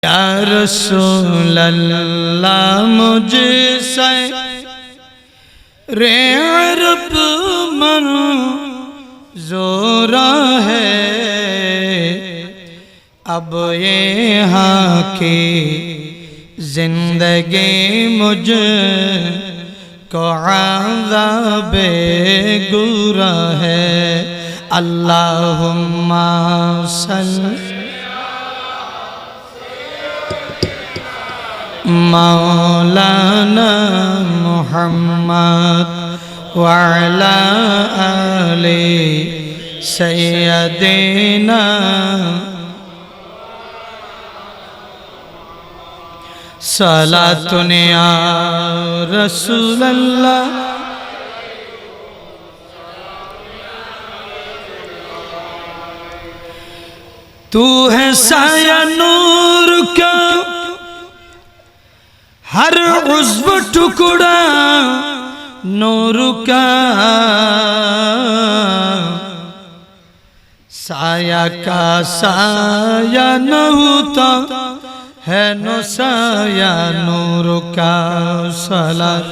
या रसूल अल्लाह मुझसे रे अरब मंज़ूर है, अब यहाँ की जिंदगी मुझ को आज़ाबे गुरा है। अल्लाहुम्मा सल्लि मौलाना मुहम्मद व अला आले सय्यदिना सलातुन या रसूल अल्लाह। तू है साया नूर का, हर उज़्व टुकड़ा नूर का, साया का साया न होता है नो साया नूर का। सलात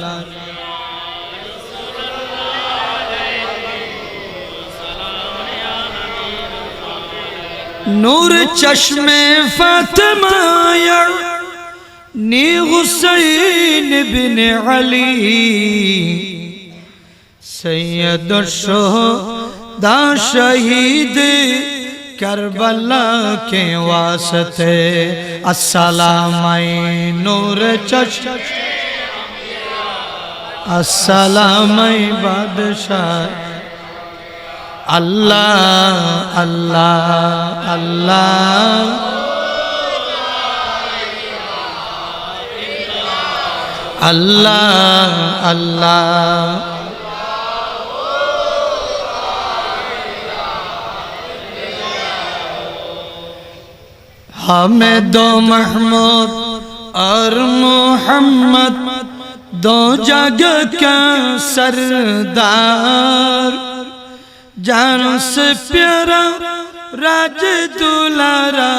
नूर चश्मे फातिमा नी हुसैन बिन अली, सैयद शुहदा शहीद करबला के वास्ते। अस्सलामय नूर चश्मे, अस्सलामय बादशाह। अल्लाह अल्लाह अल्लाह अल्लाह अल्लाह। हमें दो महमूद और मोहम्मद, दो जग का सरदार, जान से प्यारा राज दुलारा,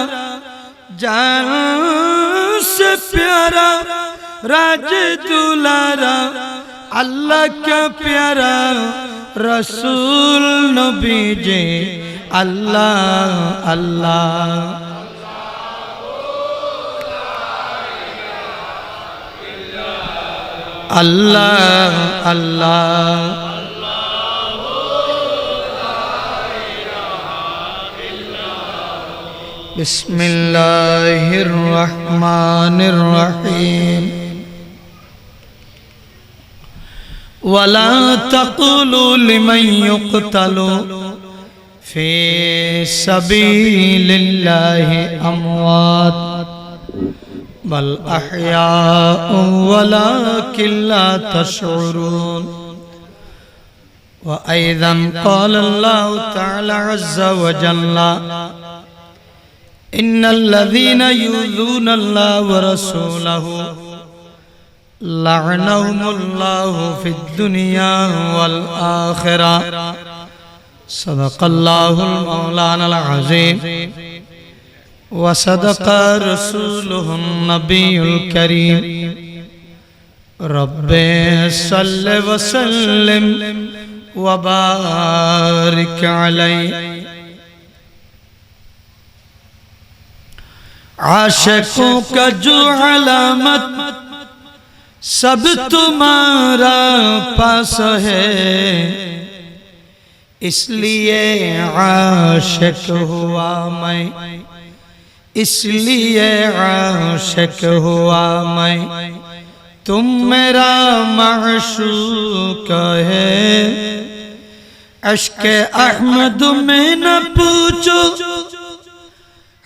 जान से प्यारा राज दुलारा, अल्लाह का प्यारा रसूल नबी जी। अल्लाह अल्लाह अल्लाह अल्लाह। बिस्मिल्लाहिर्रहमानिर्रहीम। वला तक़ूलू लिमन युक़तलू फ़ी सबीलिल्लाहि अमवात बल अहयाउ वलाकिन ला तशऊरून। व अयज़न क़ाल अल्लाहु तआला अज़्ज़ा व जल्ला इन्नल्लज़ीना युज़ूनल्लाह व रसूलहु लअनहुमुल्लाहु फ़िद्दुनिया वल आखिरा। सदक़ल्लाहुल मौलानाल अज़ीम व सदक़ रसूलुहुन नबियुल करीम। रब्बे सल्लि व सल्लिम व बारिक अलैहि। आशिकों का जो अलामत सब तुम्हारा पास है, इसलिए आशिक हुआ मैं, इसलिए आशिक हुआ मैं। तुम मेरा माशूक है, अश्क अहमद में न पूछो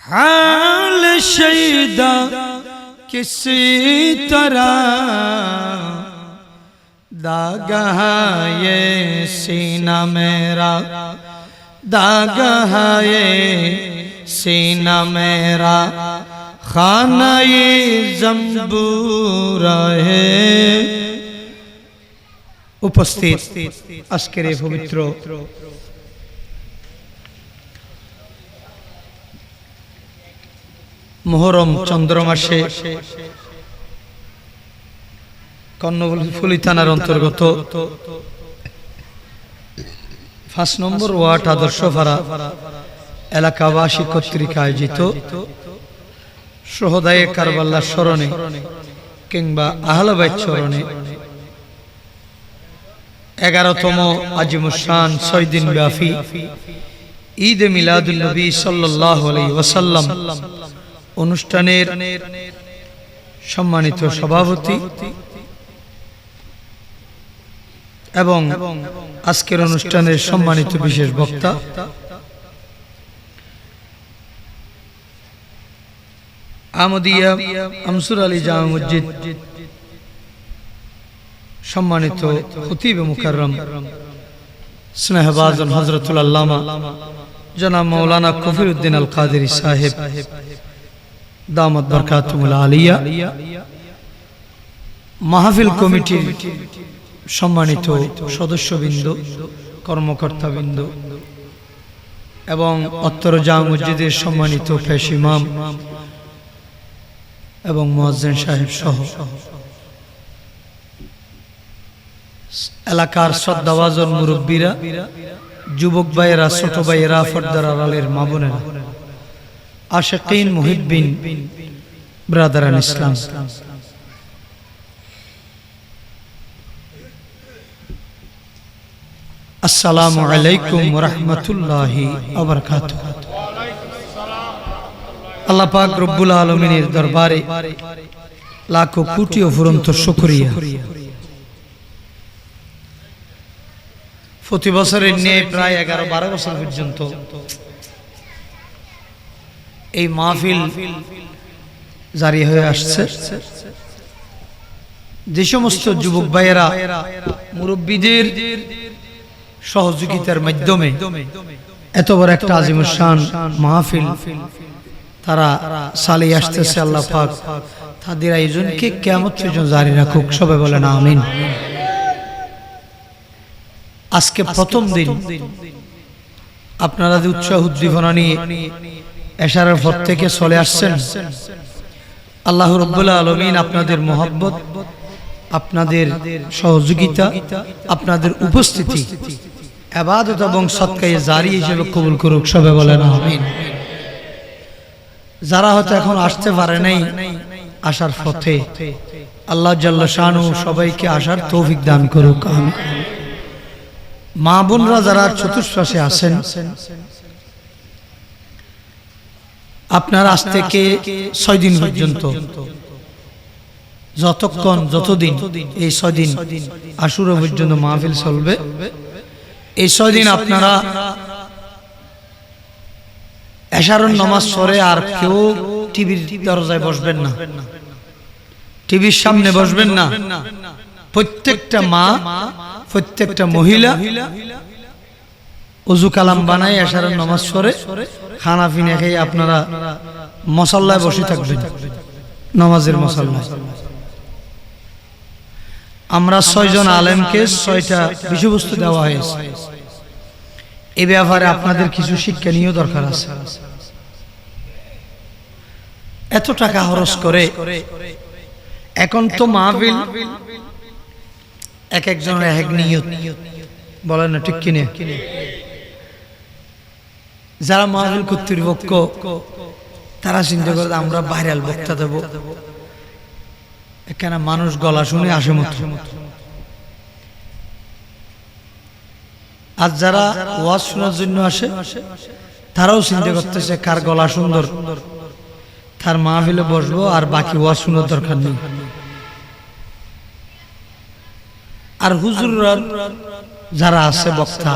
हाल शहीदा किसी तरह। दागा ये सीना मेरा, दागा ये सीना मेरा, खाना ये जंबूर है। उपस्थित আজকের পবিত্র মুহররম চন্দ্র মাসে কর্ণফুলী থানার অন্তর্গত ৫ নম্বর ওয়ার্ড আদর্শপাড়া এলাকাবাসী কর্তৃক আয়োজিত শহদায়ে কারবালার স্মরণে কিংবা আহলে বাইত স্মরণে 11তম আজিমুশান 6 দিন ব্যাপী ঈদ এ মিলাদুন নবী সাল্লাল্লাহু আলাইহি ওয়াসাল্লাম অনুষ্ঠানের সম্মানিত সভাপতি এবং আজকের অনুষ্ঠানের সম্মানিত বিশেষ বক্তা আহমদিয়া আমসুর আলী জামে মসজিদ সম্মানিত খতিব মুকাররম স্নেহভাজন হযরতুল আল্লামা জনাব মাওলানা কফিরউদ্দিন আল কাদেরী সাহেব দামাত বরকাতুল আলিয়া, মাহফিল কমিটির সম্মানিত সদস্যবৃন্দ, কর্মকর্তাবৃন্দ এবং অত্তর জামে মসজিদের সম্মানিত পেশ ইমাম এবং মুয়াজ্জিন সাহেব সহ এলাকার শ্রদ্ধাভাজন মুরব্বীরা, যুবক ভাইয়েরা, ছোট ভাইয়েরা, পর্দার আড়ালের মা বোনেরা, আশিকিন মুহিব্বিন ব্রাদারান ইসলাম, আসসালামু আলাইকুম ওয়া রাহমাতুল্লাহি ওয়া বারাকাতুহু। আল্লাহ পাক রব্বুল আলামিনের দরবারে লাখো কোটি অফুরন্ত শুকরিয়া। প্রতি বছরের ন্যায় প্রায় 11-12 বছর পর্যন্ত এই মাহফিল জারি হয়ে আসছে। যে সমস্ত যুবক ভাইয়েরা মুরব্বীদের সহযোগিতার মাধ্যমে এত বড় একটা আজিমুশান মাহফিল তারা চালিয়ে আসতেছে, আল্লাহ পাক তাদের আয়োজনকে কিয়ামত পর্যন্ত জারি রাখুক। সবাই বলেন আমিন। আজকে প্রথম দিন আপনারা যে উৎসাহ উদ্দীপনা নিয়ে এশারের পর থেকে চলে আসছেন, আল্লাহ রাব্বুল আলামিন আপনাদের মহব্বত, আপনাদের সহযোগিতা, আপনাদের উপস্থিতি ইবাদত এবং সদকায়ে জারি হিসেবে কবুল করুক। সবাই বলেন আমিন। যারা হয়তো এখন আসতে পারে নাই, আসার পথে আল্লাহ জাল্লা শানু সবাইকে আসার তৌফিক দান করুক। আমিন। মা বোনরা যারা চতুর্পাশে আছেন, আপনার আজ থেকে 6 দিন পর্যন্ত যতদিন এই 6 দিন আশুরা পর্যন্ত মাহফিল চলবে, এই 6 দিন আপনারা এশারের নামাজ পড়ে আর কেউ টিভির দরজায় বসবেন না, টিভির সামনে বসবেন না। প্রত্যেকটা মা, প্রত্যেকটা মহিলা ওযু কালাম বানায় এশারের নামাজ পড়ে খানা পিনা খেয়ে আপনারা মুসাল্লায় বসে থাকবেন, নামাজের মুসাল্লায়। আমরা 6 জন আলেমকে 6টা বিষয়বস্তু দেওয়া হয়েছে। এই ব্যাপারে আপনাদের কিছু শিক্ষা নিয়েও দরকার আছে। এত টাকা খরচ করে এখন তো মাহফিল এক একজনের এক নিয়ত, বলেন না ঠিক কিনে? যারা মাহফিল কর্তৃপক্ষ তারা চিন্তা করে আমরা ভাইরাল বক্তা দেব, এখানে মানুষ গলা শুনে আসে মতো। আর যারা ওয়াজ শোনার জন্য আসে তারাও চিন্তা করতেছে কার গলা সুন্দর, তার মাহফিলে বসবো, আর বাকি ওয়াজ শোনার দরকার নেই। আর হুজুররা যারা আছে বক্তা,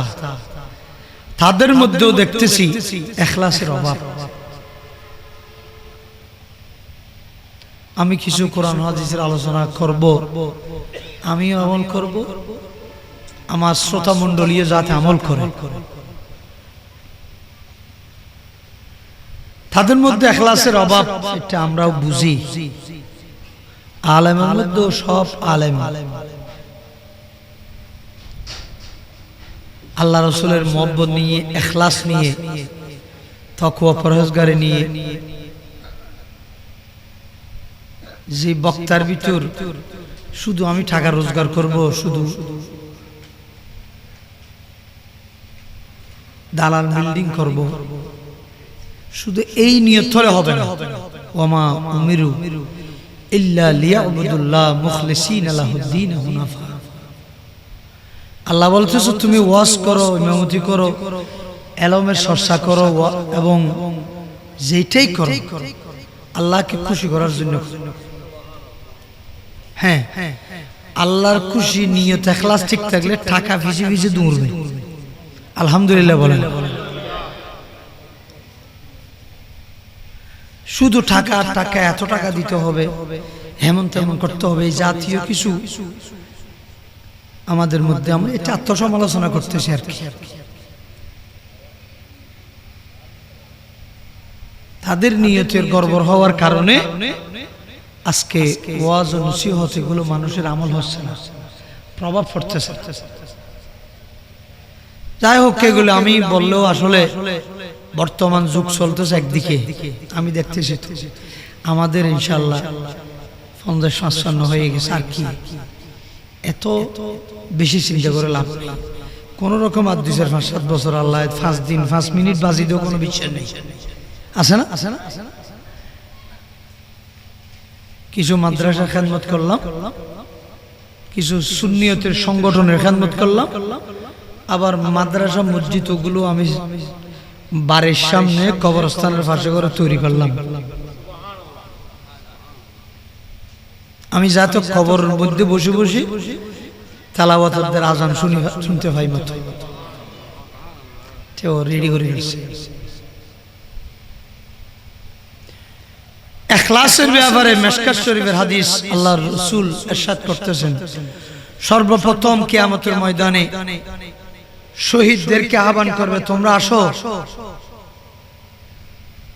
তাদের মধ্যেও দেখতেছি ইখলাসের অভাব। আমি কিছু কোরআন হাদিসের আলোচনা করব, আমিও আমল করব, আমার শ্রোতা মণ্ডলীও যাতে আমল করে। তাদের মধ্যে ইখলাসের অভাব, এটা আমরাও বুঝি। আলেমের মধ্যে সব আলেম আল্লাহ রাসূলের মহব্বত নিয়ে, ইখলাস নিয়ে, তাকওয়া পরহেজগারি নিয়ে যে বক্তার ভিতর শুধু আমি টাকা রোজগার করব, শুধু দালাল বিল্ডিং করব, শুধু এই নিয়ত হলে হবে না। ওয়ামা উমিরু ইল্লা লিয়াবুদুল্লাহ মুখলিসিনা লাহুদ্দিন হুনাফা। আল্লাহ বলতেছে তুমি ওয়াজ করো, ইমামতি করো, এলমের চর্চা করো এবং যেটাই করো আল্লাহকে খুশি করার জন্য। হ্যাঁ, আল্লাহর খুশি নিয়ত ইখলাস ঠিক থাকলে টাকা ভিজে ভিজে দৌড়বে। আলহামদুলিল্লাহ বলেন। শুধু টাকা টাকা, এত টাকা দিতে হবে, হেমন তেমন করতে হবে, এই জাতীয় কিছু আমাদের মধ্যে আমরা এটা আত্মসমালোচনা করতেছি আর কি। তাদের নিয়তের গড়বড় হওয়ার কারণে আজকে ওয়াজ ও নসিহত এগুলো মানুষের আমল হচ্ছে না, প্রভাব পড়তেছে। যাই হোক, এগুলো আমি বললেও আসলে বর্তমান যুগ চলতেছে একদিকে, আমি দেখতেছি আমাদের ইনশাআল্লাহ 50-55 হয়ে গেছে। আর কি এত বেশি চিন্তা করে লাভ? কোন রকম আর 2-4-5-7 বছর আল্লাহ 5 দিন 5 মিনিট বাজি দিয়েও কোনো বিচার নেই, আছে না? কিছু মাদ্রাসা খেদমত করলাম, কিছু সুন্নিয়তের সংগঠনের খেদমত করলাম, আবার মাদ্রাসা মসজিদ ওগুলো আমি বাড়ির সামনে কবরস্থানের পাশে করে তৈরি করলাম। আমি যাতে কবরের মধ্যে বসে বসে তালাওয়াতের আজান শুনতে পাই মতো রেডি করে নিয়েছি। ইখলাসের ব্যাপারে মিশকাত শরীফের হাদিস, আল্লাহর রাসূল ইরশাদ করতেছেন, সর্বপ্রথম কিয়ামতের ময়দানে শহীদদেরকে আহ্বান করবে, তোমরা আসো,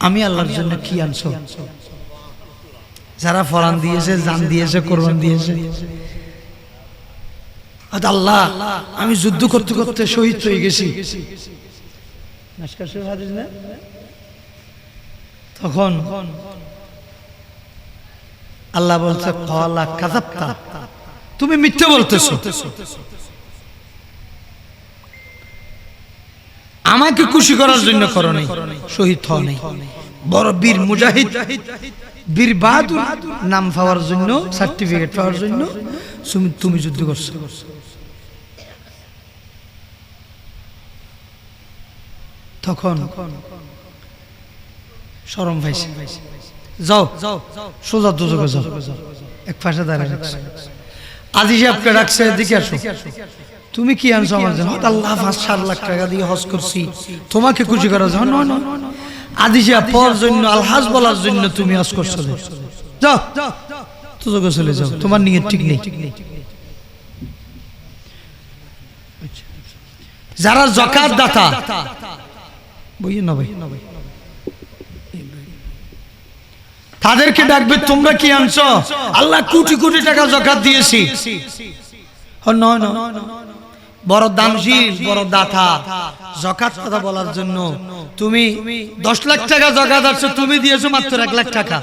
আমি আল্লাহর জন্য কি আনছো? যারা ফরান দিয়েছে, জান দিয়েছে, কোরবান দিয়েছে, আল্লাহ আমি যুদ্ধ করতে করতে শহীদ হয়ে গেছি, তখন আল্লাহ বলছে ক্বালা কাযাবতা, তুমি মিথ্যা বলতেছো, আমাকে খুশি করার জন্য করো নাই, শহীদ হও নাই, বড় বীর মুজাহিদ, বীর বাহাদুর নাম পাওয়ার জন্য, সার্টিফিকেট পাওয়ার জন্য তুমি যুদ্ধ করছো। তখন শরম পাইছে, যাও সোজা দুজকে যাও, এক পাশে দাঁড়ায় রাখছে। আজি সাহেবকে রাখছে, এদিকে আসো, তুমি কি আনছো আমার জন্য? আল্লাহ 5-7 লাখ টাকা দিয়ে হজ করছি, তোমাকে খুশি করার জন্য না, আজি সাহেব পর জন্য আলহাজ বলার জন্য তুমি হজ করছো, যাও দুজকে চলে যাও, তোমার নিয়ত ঠিক নেই। যারা যাকাত দাতা, বইয়ে না ভাই, তাদেরকে ডাকবে, তোমরা কি আনছো? আল্লাহ কোটি কোটি টাকা যাকাত দিয়েছি। বড় দানশীল, বড় দাতা, যাকাত কথা বলার জন্য তুমি 10 লাখ টাকা যাকাত আনছো, তুমি দিয়েছো মাত্র 1 লাখ টাকা।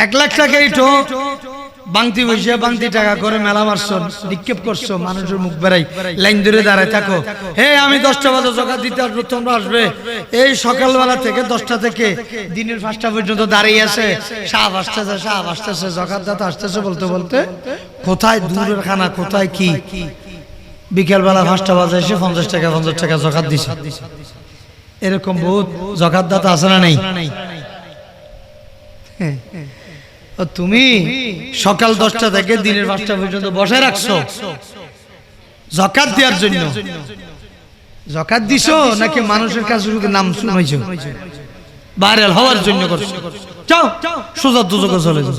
1 লাখ টাকা এইটো বাংতি বসে বাংতি টাকা করে মেলা মারছো, নিক্ষেপ করছো, মানুষের মুখ বেড়াই লাইন ধরে দাঁড়ায় থাকো, হে আমি 10টা বাজে যাকাত দিতে আসবো, তোমরা আসবে। এই সকালবেলা থেকে 10টা থেকে দিনের 5টা পর্যন্ত দাঁড়িয়ে আছে, সাহেব আসতেছে, যাকাত দাতা আসতেছে বলতে বলতে কোথায় দূরের খানা, কোথায় কি, বিকেলবেলা 5টা বাজে এসে 50 টাকা যাকাত দিছে। এরকম বহুত যাকাত দাতা আছে না নেই? তুমি সকাল 10টা থেকে দিনের 5টা পর্যন্ত বসে রাখছো যাকাত দেওয়ার জন্য। যাকাত দিছো নাকি মানুষের কাছে শুধু নাম শুনাইছো, ভাইরাল হওয়ার জন্য করছো? যাও সোজা দুজকে চলে যাও।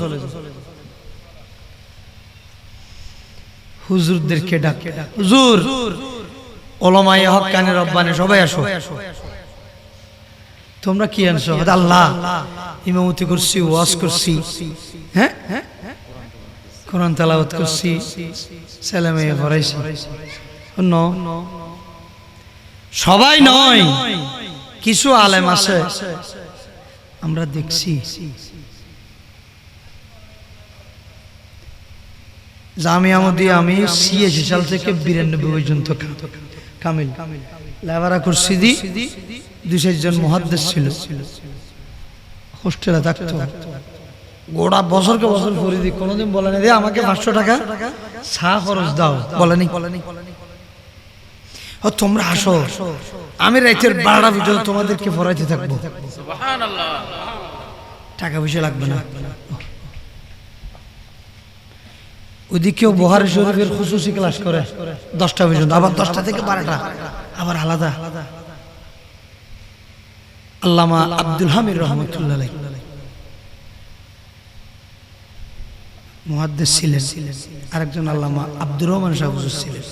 হুজুরদেরকে ডাক, হুজুর, উলামায়ে হক্কানি রব্বানি সবাই আসো, তোমরা কি আনছো? আল্লাহ ইমামতি করছি, ওয়াজ করছি, হ্যাঁ কোরআন তেলাওয়াত করছি, ছেলে মেয়ে পড়াইছি। সবাই নয়, কিছু আলেম আছে আমরা দেখছি জামিয়া মদিয়া আমি 86 সাল থেকে 92 পর্যন্ত কামিল লেবারা করছি দি 2-4 জন মুহাদ্দিস ছিল হোস্টেলে থাকতো গোড়া বছরকে বছর করে দি কোনোদিন বলে না দে আমাকে 500 টাকা চা খরচ দাও বলেনি ও তোমরা আসো আমি রাতের 12টা পর্যন্ত তোমাদেরকে পড়াইতে থাকবো সুবহানাল্লাহ টাকা পয়সা লাগবে না ওদিকেও বুখারী শরীফের খুসুসি ক্লাস করে 10টা পর্যন্ত আবার 10টা থেকে 12টা আবার আলাদা আল্লামা আব্দুল হামিদ রহমাতুল্লাহ আলাইহি মুহাদ্দিস ছিলেন আরেকজন আল্লামা আব্দুর রহমান সাহেব হুজুর ছিলেন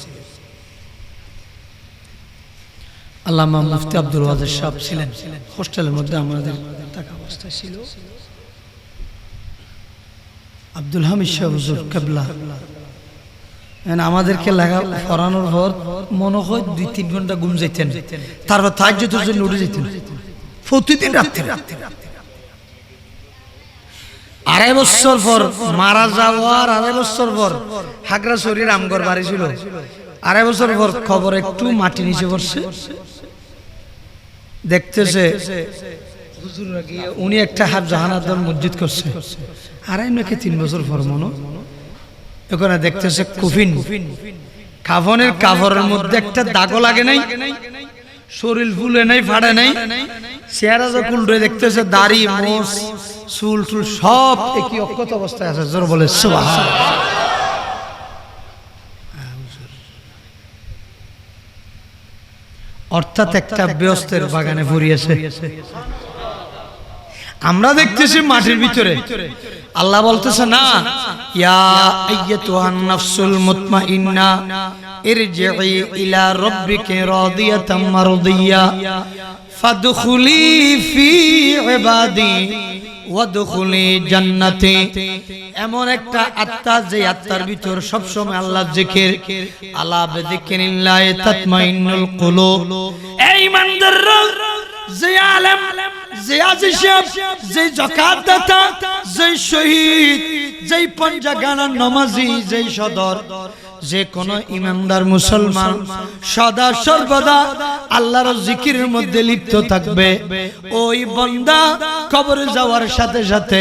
আল্লামা মুফতি আব্দুল ওয়াজেদ সাহেব ছিলেন হোস্টেলের মধ্যে আমাদের থাকা অবস্থা ছিল আব্দুল হামিদ সাহেব হুজুর কিবলা আমাদেরকে লেখা পড়ানোর পর মনে হয় 2-3 ঘন্টা ঘুম যাইতেন তারপর তাহাজ্জুদের জন্য উঠে যেতেন প্রতিদিন রাতে 2.5 বছর পর মারা যাওয়ার 2.5 বছর পর হাগড়াছড়ির আমগর বাড়ি ছিল 2.5 বছর পর খবর একটু মাটি নিচে পড়ছে দেখতেছে হুজুররা গিয়ে উনি একটা জাহানাদার মসজিদ করছে আর নাকি 3 বছর পর মনো ওখানে দেখতেছে কুফিন কাফনের কাপড়ের মধ্যে একটা দাগও লাগে নাই শরীর ফুলে নাই ফাড়ে নাই চেহারা যখন উল্টে দেখতেছে দাড়ি মোষ চুল টুল সব একই অক্ষত অবস্থায় আছে জোর বলে সুবহানাল্লাহ অর্থাৎ একটা ব্যস্তের বাগানে ভরিয়েছে আমরা দেখতেছি মাটির ভিতরে আল্লাহ বলতেছে না ইয়া আইয়াতুহান নাফসুল মুতমাইন্না ইরজিই ইলা রাব্বিকা রাদিয়াতাম মারদিয়া ফাদখুলি ফি ইবাদি ওয়াদখুলি জান্নাতি এমন একটা আত্মা যে আত্মার ভিতর সব সময় আল্লাহর জিকির আলা বিযিকরিল্লাহি তাতমাইন্নুল কুলুব এই ইমানদাররা যে আলেম যে আজি সাহেব যে যাকাত দাতা যে শহীদ যে পঞ্জাগানা নামাজি যে সদর যে কোন ইমানদার মুসলমান সদা সর্বদা আল্লাহর জিকিরের মধ্যে লিপ্ত থাকবে ওই বান্দা কবরে যাওয়ার সাথে সাথে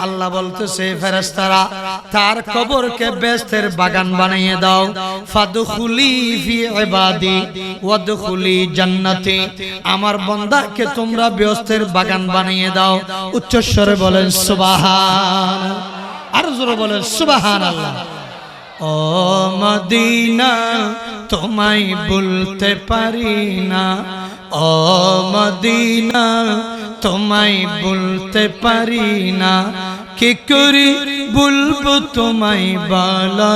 আল্লাহ বলতেছে ফেরেশতারা তার কবরকে বেহেশতের বাগান বানিয়ে দাও ফাদখুলি ফি ইবাদি ওয়াদখুলি জান্নাতি আমার বান্দাকে তোমরা বেহেশতের বাগান বানিয়ে দাও উচ্চ স্বরে বলেন সুবহান আর জোরে বলেন সুবহানাল্লাহ ও মদিনা তোমায় ভুলতে পারি না ও মদিনা তোমায় ভুলতে পারি না কি করি ভুলবো তোমায় বলো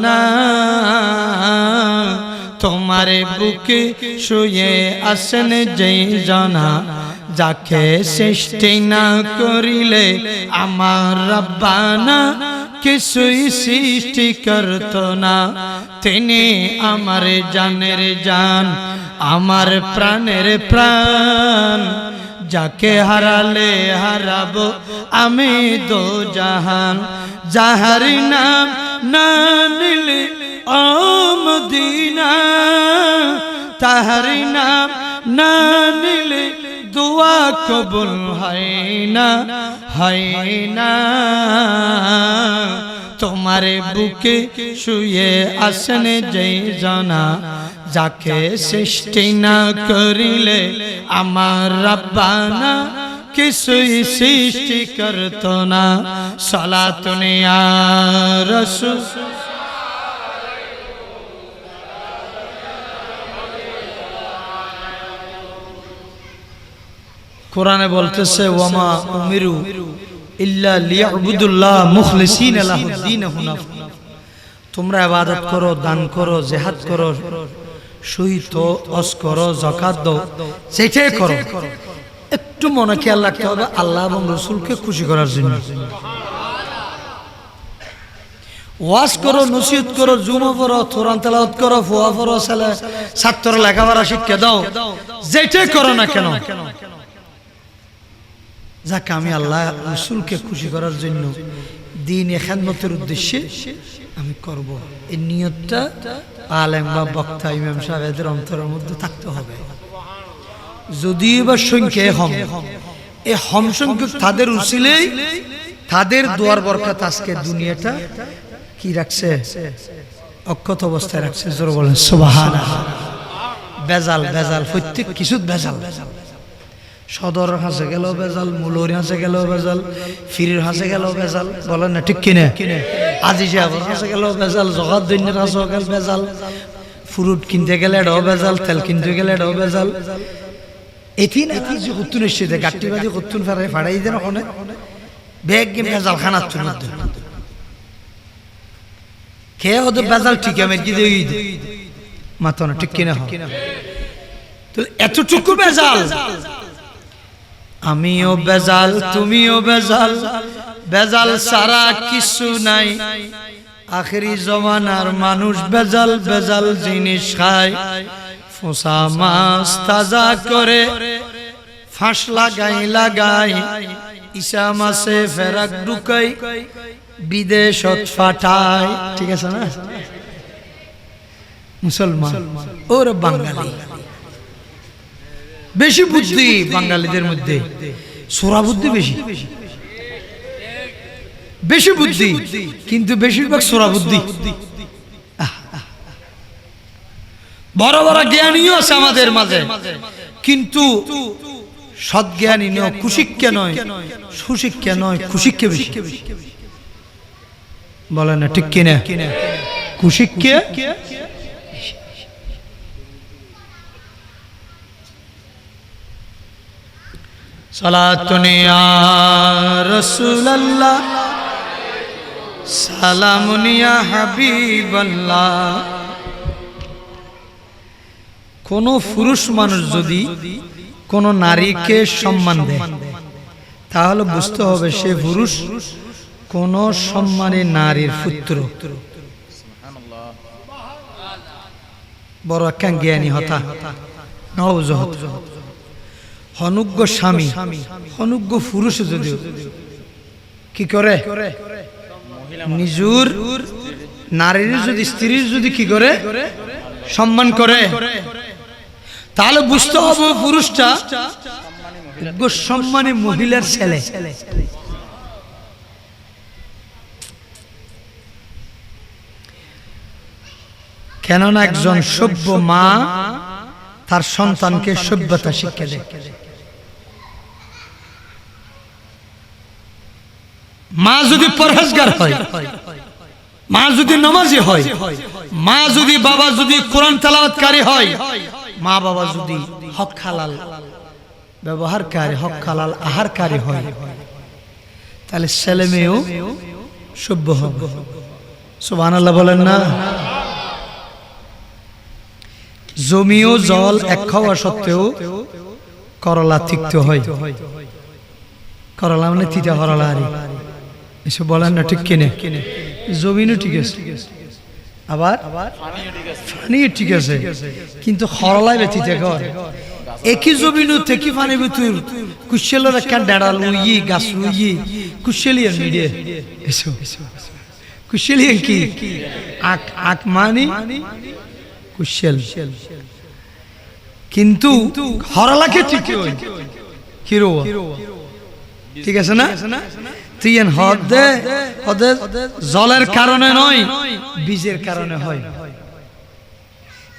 না তোমারে বুকে শুয়ে আসেন যেই জনা যাকে সৃষ্টি না করিলে আমার রব্বানা কিছুই সৃষ্টি করত না তিনি আমার জানের জান আমার প্রাণের প্রাণ যাকে হারালে হারাবো আমি দো জাহান যাহার নাম না নিলে ও মদিনা তাহার নাম না নিলে দুয়া কবুল হয় না তোমারে বুকে শুয়ে আসেন যেই জনা যাকে সৃষ্টি না করিলে আমার রব্বানা কিছুই সৃষ্টি করত না সালাতুন ইয়া রাসূল কোরআনে বলতেছে ওয়ামা উমিরু ইল্লা লিয়াবুদুল্লাহ মুখলিসিনা লাহুদ্দিন হুনাফা তোমরা ইবাদত করো দান করো জিহাদ করো শহীদ ওয়াজ করো যাকাত দাও সেটাই করো একটু মনে খেয়াল রাখতে হবে আল্লাহ এবং রাসূলকে খুশি করার জন্য ওয়াজ করো নসিহত করো জুমা পড়ো কোরআন তেলাওয়াত করো ফুয়া পড়ো ছাত্র লেখাপড়া শিক্ষা দাও যেটাই করো না কেন যাকে আমি আল্লাহ রাসূলকে খুশি করার জন্য দ্বীনে খেদমতের উদ্দেশ্যে আমি করব, এই নিয়তটা আলেম বা বক্তা ইমাম সাহেবদের অন্তরের মধ্যে থাকতে হবে। যদিও বা সংখ্যায় হম, এই হম সংখ্যক তাদের উসিলেই তাদের দোয়ার বরকত আজকে দুনিয়াটা কি রাখছে, অক্ষত অবস্থায় রাখছে। জোরে বলেন সুবহানাল্লাহ। বেজাল বেজাল প্রত্যেক কিছু বেজাল, সদর হাসে গেল বেজাল, মুলরি হাসে গেল বেজাল, ফিরির হাসে গেল বেজাল, বলেন না ঠিক কিনা? আজি সাহেবের হাসে গেল বেজাল, জগৎ দৈন্যের হাসে গেল বেজাল, ফ্রুট কিনতে গেলে এটাও বেজাল, তেল কিনতে গেলে এটাও বেজাল। এটি না কি যে কত্তুন এসছে দে গাট্টি বাজি কত্তুন ফেরাই ফাড়াই দেন ওখানে ব্যাগ গেম বেজাল খানার তুন খেয়ে হতো বেজাল ঠিক আমি কি দিয়ে মাথা না ঠিক কিনা তো এতটুকু বেজাল। আমিও বেজাল তুমিও বেজাল, বেজাল সারা কিছু নাই। আখেরি জমানার মানুষ বেজাল বেজাল জিনিস খায়। ফোসা মাছ তাজা করে ফাঁস লাগাই লাগাই, ইসা মাছে ফেরাক ঢুকাই, বিদেশত ফাটায়। ঠিক আছে না? মুসলমান ওর বাঙালি বেশি বুদ্ধি, বাঙালিদের মধ্যে সোরা বুদ্ধি বেশি, বেশি বুদ্ধি কিন্তু বেশিরভাগ সোরা বুদ্ধি। বড় বড় জ্ঞানীও আছে আমাদের মাঝে, কিন্তু সৎ জ্ঞানী নয়, কুশিক্ষা নয়, সুশিক্ষা নয়, কুশিক্ষা বেশি। বলে না ঠিক কিনা? কুশিক্ষা সালাতুন ইয়া রাসূলুল্লাহ, সালামুন ইয়া হাবিবাল্লাহ। কোন পুরুষ মানুষ যদি কোন নারীকে সম্মান দেয় তাহলে বুঝতে হবে সে পুরুষ কোন সম্মানী নারীর পুত্র। বড় একখান জ্ঞানী হতা নবজহত হনুজ্ঞ স্বামী, হনুজ্ঞ পুরুষ যদিও কি করে নিজুর নারীর যদি স্ত্রীর যদি কি করে সম্মান করে, তাহলে বুঝতে হবে পুরুষটা সম্মানী মহিলার ছেলে। কেননা একজন সভ্য মা তার সন্তানকে সভ্যতা শিক্ষা দেয়। মা যদি পরহেজগার হয়, মা যদি নামাজি হয়, মা যদি বাবা যদি কোরআন তেলাওয়াতকারী হয়, মা বাবা যদি হক হালাল ব্যবহারকারী, হক হালাল আহারকারী হয়, তাহলে ছেলে মেয়েও সভ্য হবে। সুবহানাল্লাহ বলেন না? জমিও জল এক খাওয়া সত্ত্বেও করলা তিক্ত হয়। করলা মানে তিতা করলা আরে এসব বলেন না ঠিক কিনে? জমিনও ঠিক আছে, আবার পানিও ঠিক আছে, কিন্তু করলাই ব্যতীতে কর। একই জমিনও থেকে পানি ভিতর কুশলের একটা ডাড়াল উইয়ে গাছ উইয়ে কুশলিয়ান মিডিয়ে এসো কুশলিয়ান কি আক আক মানে কুশল, কিন্তু হরলাকে ঠিক হিরো ঠিক আছে না? তুই হদে হদে জলের কারণে নয়, বীজের কারণে হয়।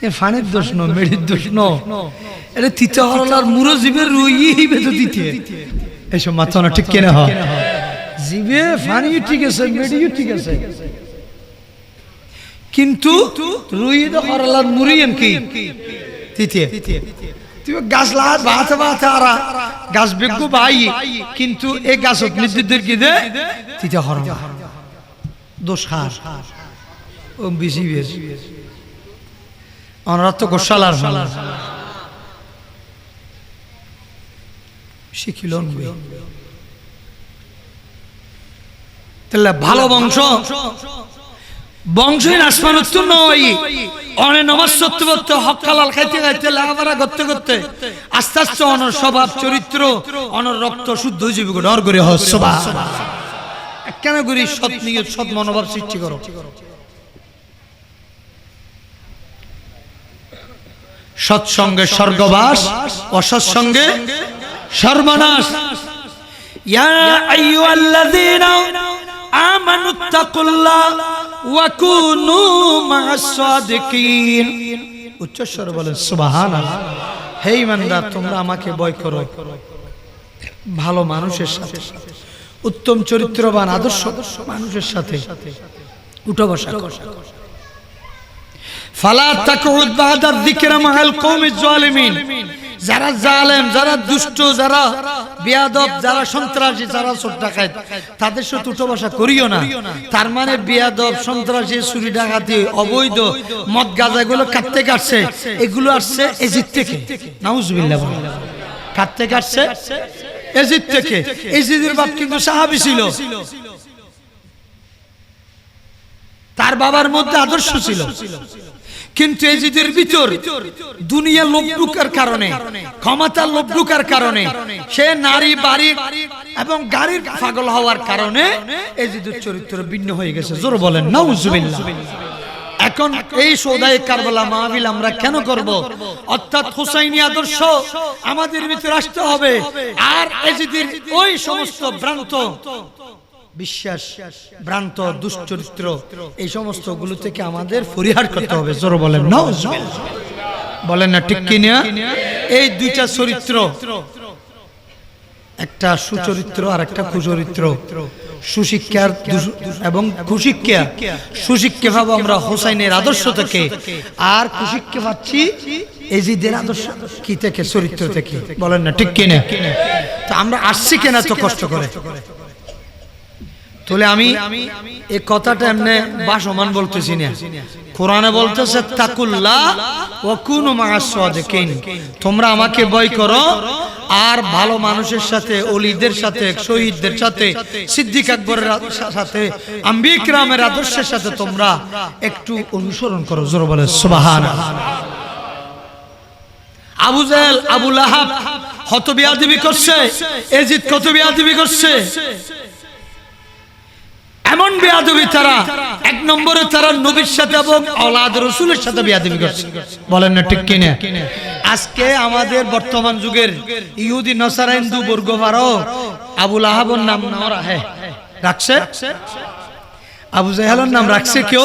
এ ফানের দোষ ন, মেড়ির দোষ ন, এটা তিতা হরলার মুরো জীবের রুই বেতো দিতে এসব মাথা না ঠিক কেনা হয়। জীবে ফানিও ঠিক আছে, মেড়িও ঠিক আছে, কিন্তু রুই তো হরলার মুড়িয়েন কি তিতে তুই গাছ লাগাত বাহাতে বাহাতে আরা গাছ বেগ্য বাই, কিন্তু এই গাছ নির্দিদের কি দে তিতে হরলা দোষ হার ও বেশি বেশি অনারা তো গোসালার ভালা শিখিল তাহলে ভালো বংশ বংশহীন আসমান উত্তর নয়। অনেক নমাজ সত্য করতে হক হালাল খাইতে খাইতে লেখাপড়া করতে করতে আস্তে আস্তে অনর স্বভাব চরিত্র অনর রক্ত শুদ্ধ জীবিক ডর করে কেন করি সৎ নিয়ত সৎ মনোভাব সৃষ্টি করো। সৎসঙ্গে স্বর্গবাস, অসৎসঙ্গে সর্বনাশ। ইয়া আইয়ুহাল্লাযীনা আমানুত্তাকুল্লাহ ওয়া কুনু মা'আস সাদিকিন। উচ্চস্বরে বলেন সুবহানাল্লাহ। হে ইমানদার, তোমরা আমাকে ভয় করো ভালো মানুষের সাথে, উত্তম চরিত্রবান আদর্শ মানুষের সাথে উঠা বসা করো। ফালা তাকুদ বাদা যিকরা মাআল কওমিজ জালিমিন। যারা জালেম, যারা দুষ্ট, যারা বেয়াদব, যারা সন্ত্রাসী, যারা চোর ডাকাত, তাদের সাথে উঠা বসা করিও না। তার মানে বেয়াদব, সন্ত্রাসী, চুরি ডাকাতি, অবৈধ মদ গাঁজাগুলো কাটতে কাটছে, এগুলো আসছে ইজিপ্ট থেকে। নাউজুবিল্লাহ। কাটতে কাটছে ইজিপ্ট থেকে। ইজিপ্টের বাপ কিন্তু সাহাবী ছিল, তার বাবার মধ্যে আদর্শ ছিল। কিন্তু ইজিপ্টের ভিতর দুনিয়া লোভ ঢুকার কারণে, ক্ষমতার লোভ ঢুকার কারণে, সে নারী, বাড়ি এবং গাড়ির পাগল হওয়ার কারণে ইজিপ্টের চরিত্র ভিন্ন হয়ে গেছে। জোর বলেন নাউজুবিল্লাহ। এখন এই সৌদায়ে কারবালা মাহফিল আমরা কেন করব? অর্থাৎ হুসাইনি আদর্শ আমাদের ভিতরে আসতে হবে। আর ইজিপ্টের ওই সমস্ত ভ্রান্ত বিশ্বাস, ভ্রান্ত দুশ্চরিত্র, এই সমস্ত গুলো থেকে আমাদের পরিহার করতে হবে। জোর বলেন নাউজুবিল্লাহ। বলেন না ঠিক কি না? এই দুইটা চরিত্র, একটা সুচরিত্র আর একটা কুচরিত্র। সুশিক্ষার এবং কুশিক্ষা। সুশিক্ষা ভাবো আমরা হোসাইনের আদর্শ থেকে, আর কুশিক্ষা পাচ্ছি ইজিদের আদর্শ কি থেকে? চরিত্র থেকে। বলেন না ঠিক কি না? তো আমরা আসছি কেন এত কষ্ট করে? তাহলে আমি এই কথাটা এমনি বাসমান বলতেছি না। কোরআনে বলতেছে তাকুল্লাহ ওয়া কুনু মা'আস সাদিকিন। তোমরা আমাকে ভয় করো আর ভালো মানুষের সাথে, ওলিদের সাথে, শহীদদের সাথে, সিদ্দিক আকবরের সাথে, আম্বিয়া কিরামের আদর্শের সাথে তোমরা একটু অনুসরণ করো। জোরে বলে সুবহানাল্লাহ। আবু জাহেল, আবু লাহাব কত বেয়াদবি করছে, ইজিদ কত বেয়াদবি করছে। এমন বেয়াদবি তারা, এক নম্বরে তারা নবীর সাথে এবং আওলাদ রাসূলের সাথে বেয়াদবি করছে। বলেন না ঠিক কি না? আজকে আমাদের বর্তমান যুগের ইহুদি, নাসারা, হিন্দু বর্গবারও আবু লাহাবের নাম রাখছে, আবু জাহেলের নাম রাখছে কেউ,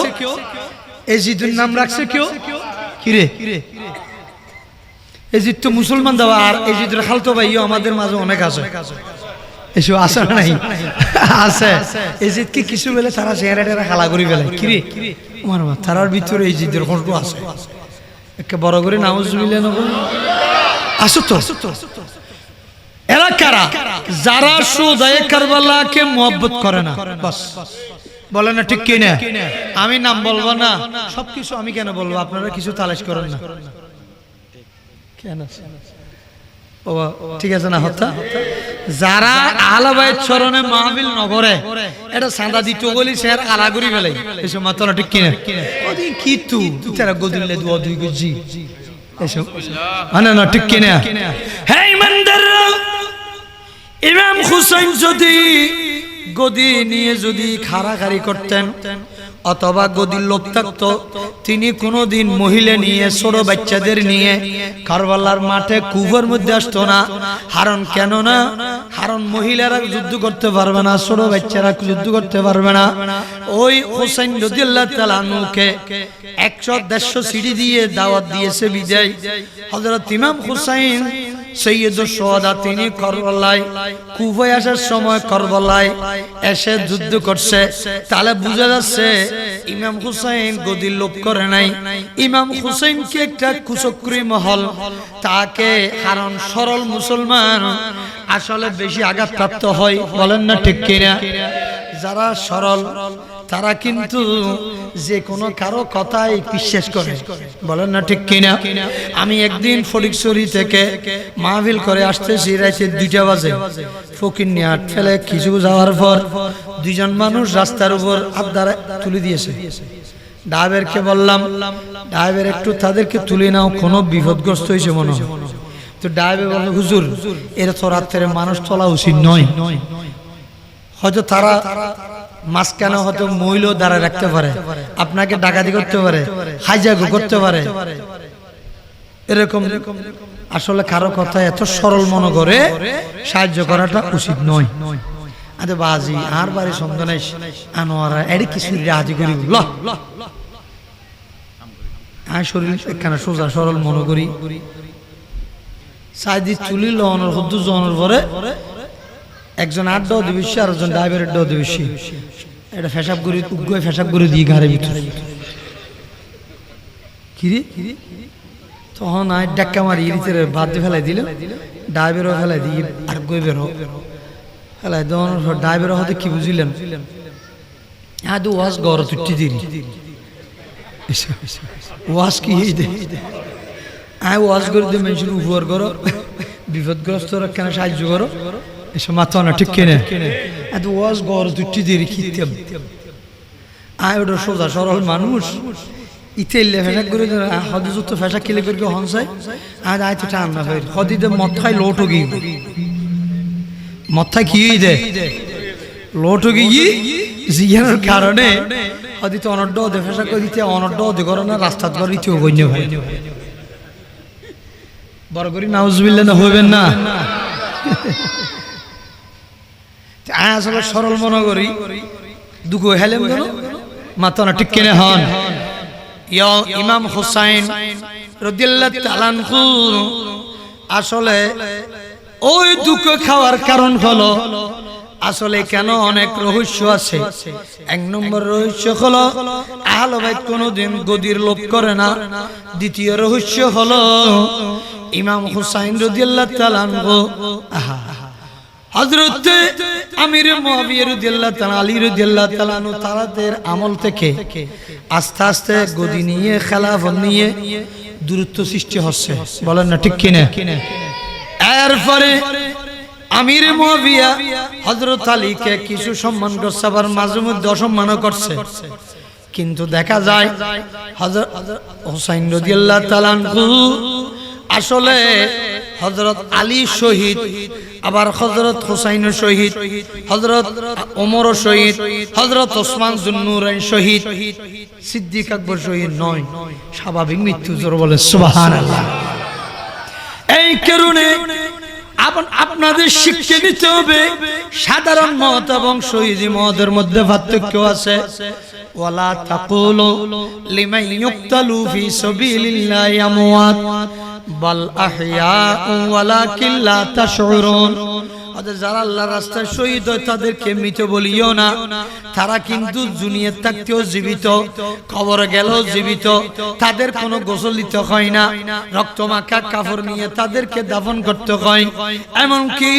ইজিদের নাম রাখছে কেউ। কিরে, ইজিদ তো মুসলমান দেওয়া, আর ইজিদের খালতো ভাইও আমাদের মাঝে অনেক আছে। এসব আসে নাই? আছে। ইজিদ কি কিছু বলে তারা চেহারাটা খালা করি ফেলে। কিরে আমার মা, তারার ভিতরে ইজিদের কষ্ট আছে। একে বড় করে নাউজুবিল্লাহ না বল। আসো তো। এরা কারা? যারা সৌদায়ে কারবালাকে মুহাব্বত করে না। বাস। বলে না ঠিক কি না? আমি নাম বলবো না, সবকিছু আমি কেন বলবো? আপনারা কিছু তালাশ করেন না কেন? ঠিক আছে না? হত্যা যারা আহলে বাইত চরণে মাহফিল নগরে, এটা সাদা দিত বলি স্যার আলাগুরি ফেলে। এসব মাত্র ঠিক কিনা? ওদিন কি তু তারা গদিলে দুয়া দুই গজি এসব আনা না ঠিক কিনা? হে ইমানদাররা, ইমাম হুসাইন যদি গদি নিয়ে যদি খাড়াখাড়ি করতেন অথবা গদির লোক থাকতো, তিনি কোনোদিন মহিলা নিয়ে, ছোট বাচ্চাদের নিয়ে কারবালার মাঠে কুফের মধ্যে আসতো না। কারণ কেন না? কারণ মহিলারা যুদ্ধ করতে পারবে না, ছোট বাচ্চারা যুদ্ধ করতে পারবে না। ওই হুসাইন রাদিয়াল্লাহু তাআলা আনহুকে 100-150 সিঁড়ি দিয়ে দাওয়াত দিয়েছে বিদায়। হযরত ইমাম হুসাইন সৈয়দুশ শুহাদা, তিনি কারবালায় কুফায় আসার সময় কারবালায় এসে যুদ্ধ করছে। তাহলে বোঝা যাচ্ছে ইমাম হুসাইন গদির লোভ করে নাই। ইমাম হুসাইনকে একটা কুচক্রী মহল তাকে, কারণ সরল মুসলমান আসলে বেশি আঘাতপ্রাপ্ত হয়। বলেন না ঠিক কিনা? যারা সরল তারা কিন্তু যে কোনো কারো কথাই বিশ্বাস করে। বলেন না ঠিক কিনা? আমি একদিন ফটিকছড়ি থেকে মাহফিল করে আসতেছি, রাতে 2টা বাজে। ফকিরনিহাট ফেলে কিছু যাওয়ার পর দুইজন মানুষ রাস্তার উপর আবদার তুলে দিয়েছে। ড্রাইভারকে বললাম, ড্রাইভার একটু তাদেরকে তুলে নাও, কোনো বিপদগ্রস্ত হয়েছে মনে হয়। তো ড্রাইভার বলল, হুজুর এরা তো রাত্রে মানুষ তোলা উচিত নয়। হয়তো তারা মাঝখানে হয়তো মহিলা দাঁড়ায় রাখতে পারে, আপনাকে ডাকাতি করতে পারে, হাইজ্যাক করতে পারে, এরকম আসলে কারো কথা এত সরল মনে করে সাহায্য করাটা উচিত নয়। আরে বাজি আর বাড়ি সন্তান আনোয়ারা এডি কিছু রাজি করি শরীর একখানা সোজা সরল মনে করি সাইদি চুলি লওয়ানোর হদ্দু জনের পরে একজন 8 দাও দিবসী আর একজন ড্রাইভারের দাও দিবসী এটা ফেসাব করি উগ্গয় ফেসাব করে দিয়ে ঘাড়ে ভিতরে কিরে তখন আই ডাক্কা মারি ইরিতের বাদ দিয়ে ফেলাই দিল, ড্রাইভারও ফেলাই দিয়ে আর গই বের ফেলাই দেওয়ার ড্রাইভারও হয়তো কি বুঝিলেন হ্যাঁ দু ওয়াজ গড় তুটি দিলি ওয়াজ কি আয় ওয়াজ করে দিয়ে মানুষের উপহার করো, বিপদগ্রস্ত কেন সাহায্য করো, এসব মাথা না ঠিক কেনে এত ওয়াজ গড় তুটি দিলি খিতাম আয় ওটা সোজা সরল মানুষ ইতেলে ফেসা করে হদি যুক্ত ফেসা কিলে করে হনসাই আর আয় তো টান না হয় হদিতে মথায় লোট গিয়ে মথায় কি দে লোট গিয়ে জিয়ার কারণে হদিতে অনড্ড দে ফেসা করে দিতে অনড্ড দে করো না রাস্তা করে দিতে গণ্য ভাই বড় করি নাউজুবিল্লাহ না হইবেন না আসলে সরল মনে করি দুঃখ হেলেম কেন মাথা না ঠিক কেনে হন ইমাম হুসাইন রাদিয়াল্লাহু তাআলা আনহু আসলে ওই দুঃখ খাওয়ার কারণ হলো আসলে কেন অনেক রহস্য আছে। 1 নম্বর রহস্য হলো আহলে বাইত কোনদিন গদির লোভ করে না। দ্বিতীয় রহস্য হলো ইমাম হুসাইন রাদিয়াল্লাহু তাআলা আনহু হযরত আমির মুয়াবিয়া রাদিয়াল্লাহু তাআলা আলী রাদিয়াল্লাহু তাআলা আনহু তাদের আমল থেকে আস্তে আস্তে গদি নিয়ে খেলাফত নিয়ে দূরত্ব সৃষ্টি হচ্ছে, বলেন না ঠিক কিনা? এরপরে আমির মুয়াবিয়া হযরত আলীকে কিছু সম্মান করছে, আবার মাঝে মধ্যে অসম্মান করছে, কিন্তু দেখা যায় হযরত হুসাইন রাদিয়াল্লাহু তাআলা আনহু আসলে হযরত আলী শহীদ, আবার হযরত হুসাইন শহীদ, হযরত ওমর শহীদ, হযরত ওসমান যুন্নুরাইন শহীদ, সিদ্দিক আকবর শহীদ নয়, স্বাভাবিক মৃত্যু। জোরে বলে সুবহানাল্লাহ। এই কারণে আপনাদের শিক্ষা নিতে হবে সাধারণ মত এবং শহীদি মতের মধ্যে পার্থক্য আছে। ওয়ালা তাকুলু লিমান ইউকতালু ফি সাবিলিল্লাহি আমওয়াত বাল আহইয়াউ ওয়ালাকিন লা তাশউরুন। যারা আল্লাহর রাস্তায় শহীদ হয় তাদেরকে মৃত বলিও না, তারা কিন্তু দুনিয়ার থাকতেও জীবিত, কবরে গেলেও জীবিত, তাদের কোনো গোসল দিতে হয় না, রক্তমাখা কাপড় নিয়ে তাদেরকে দাফন করতে হয়। এমনকি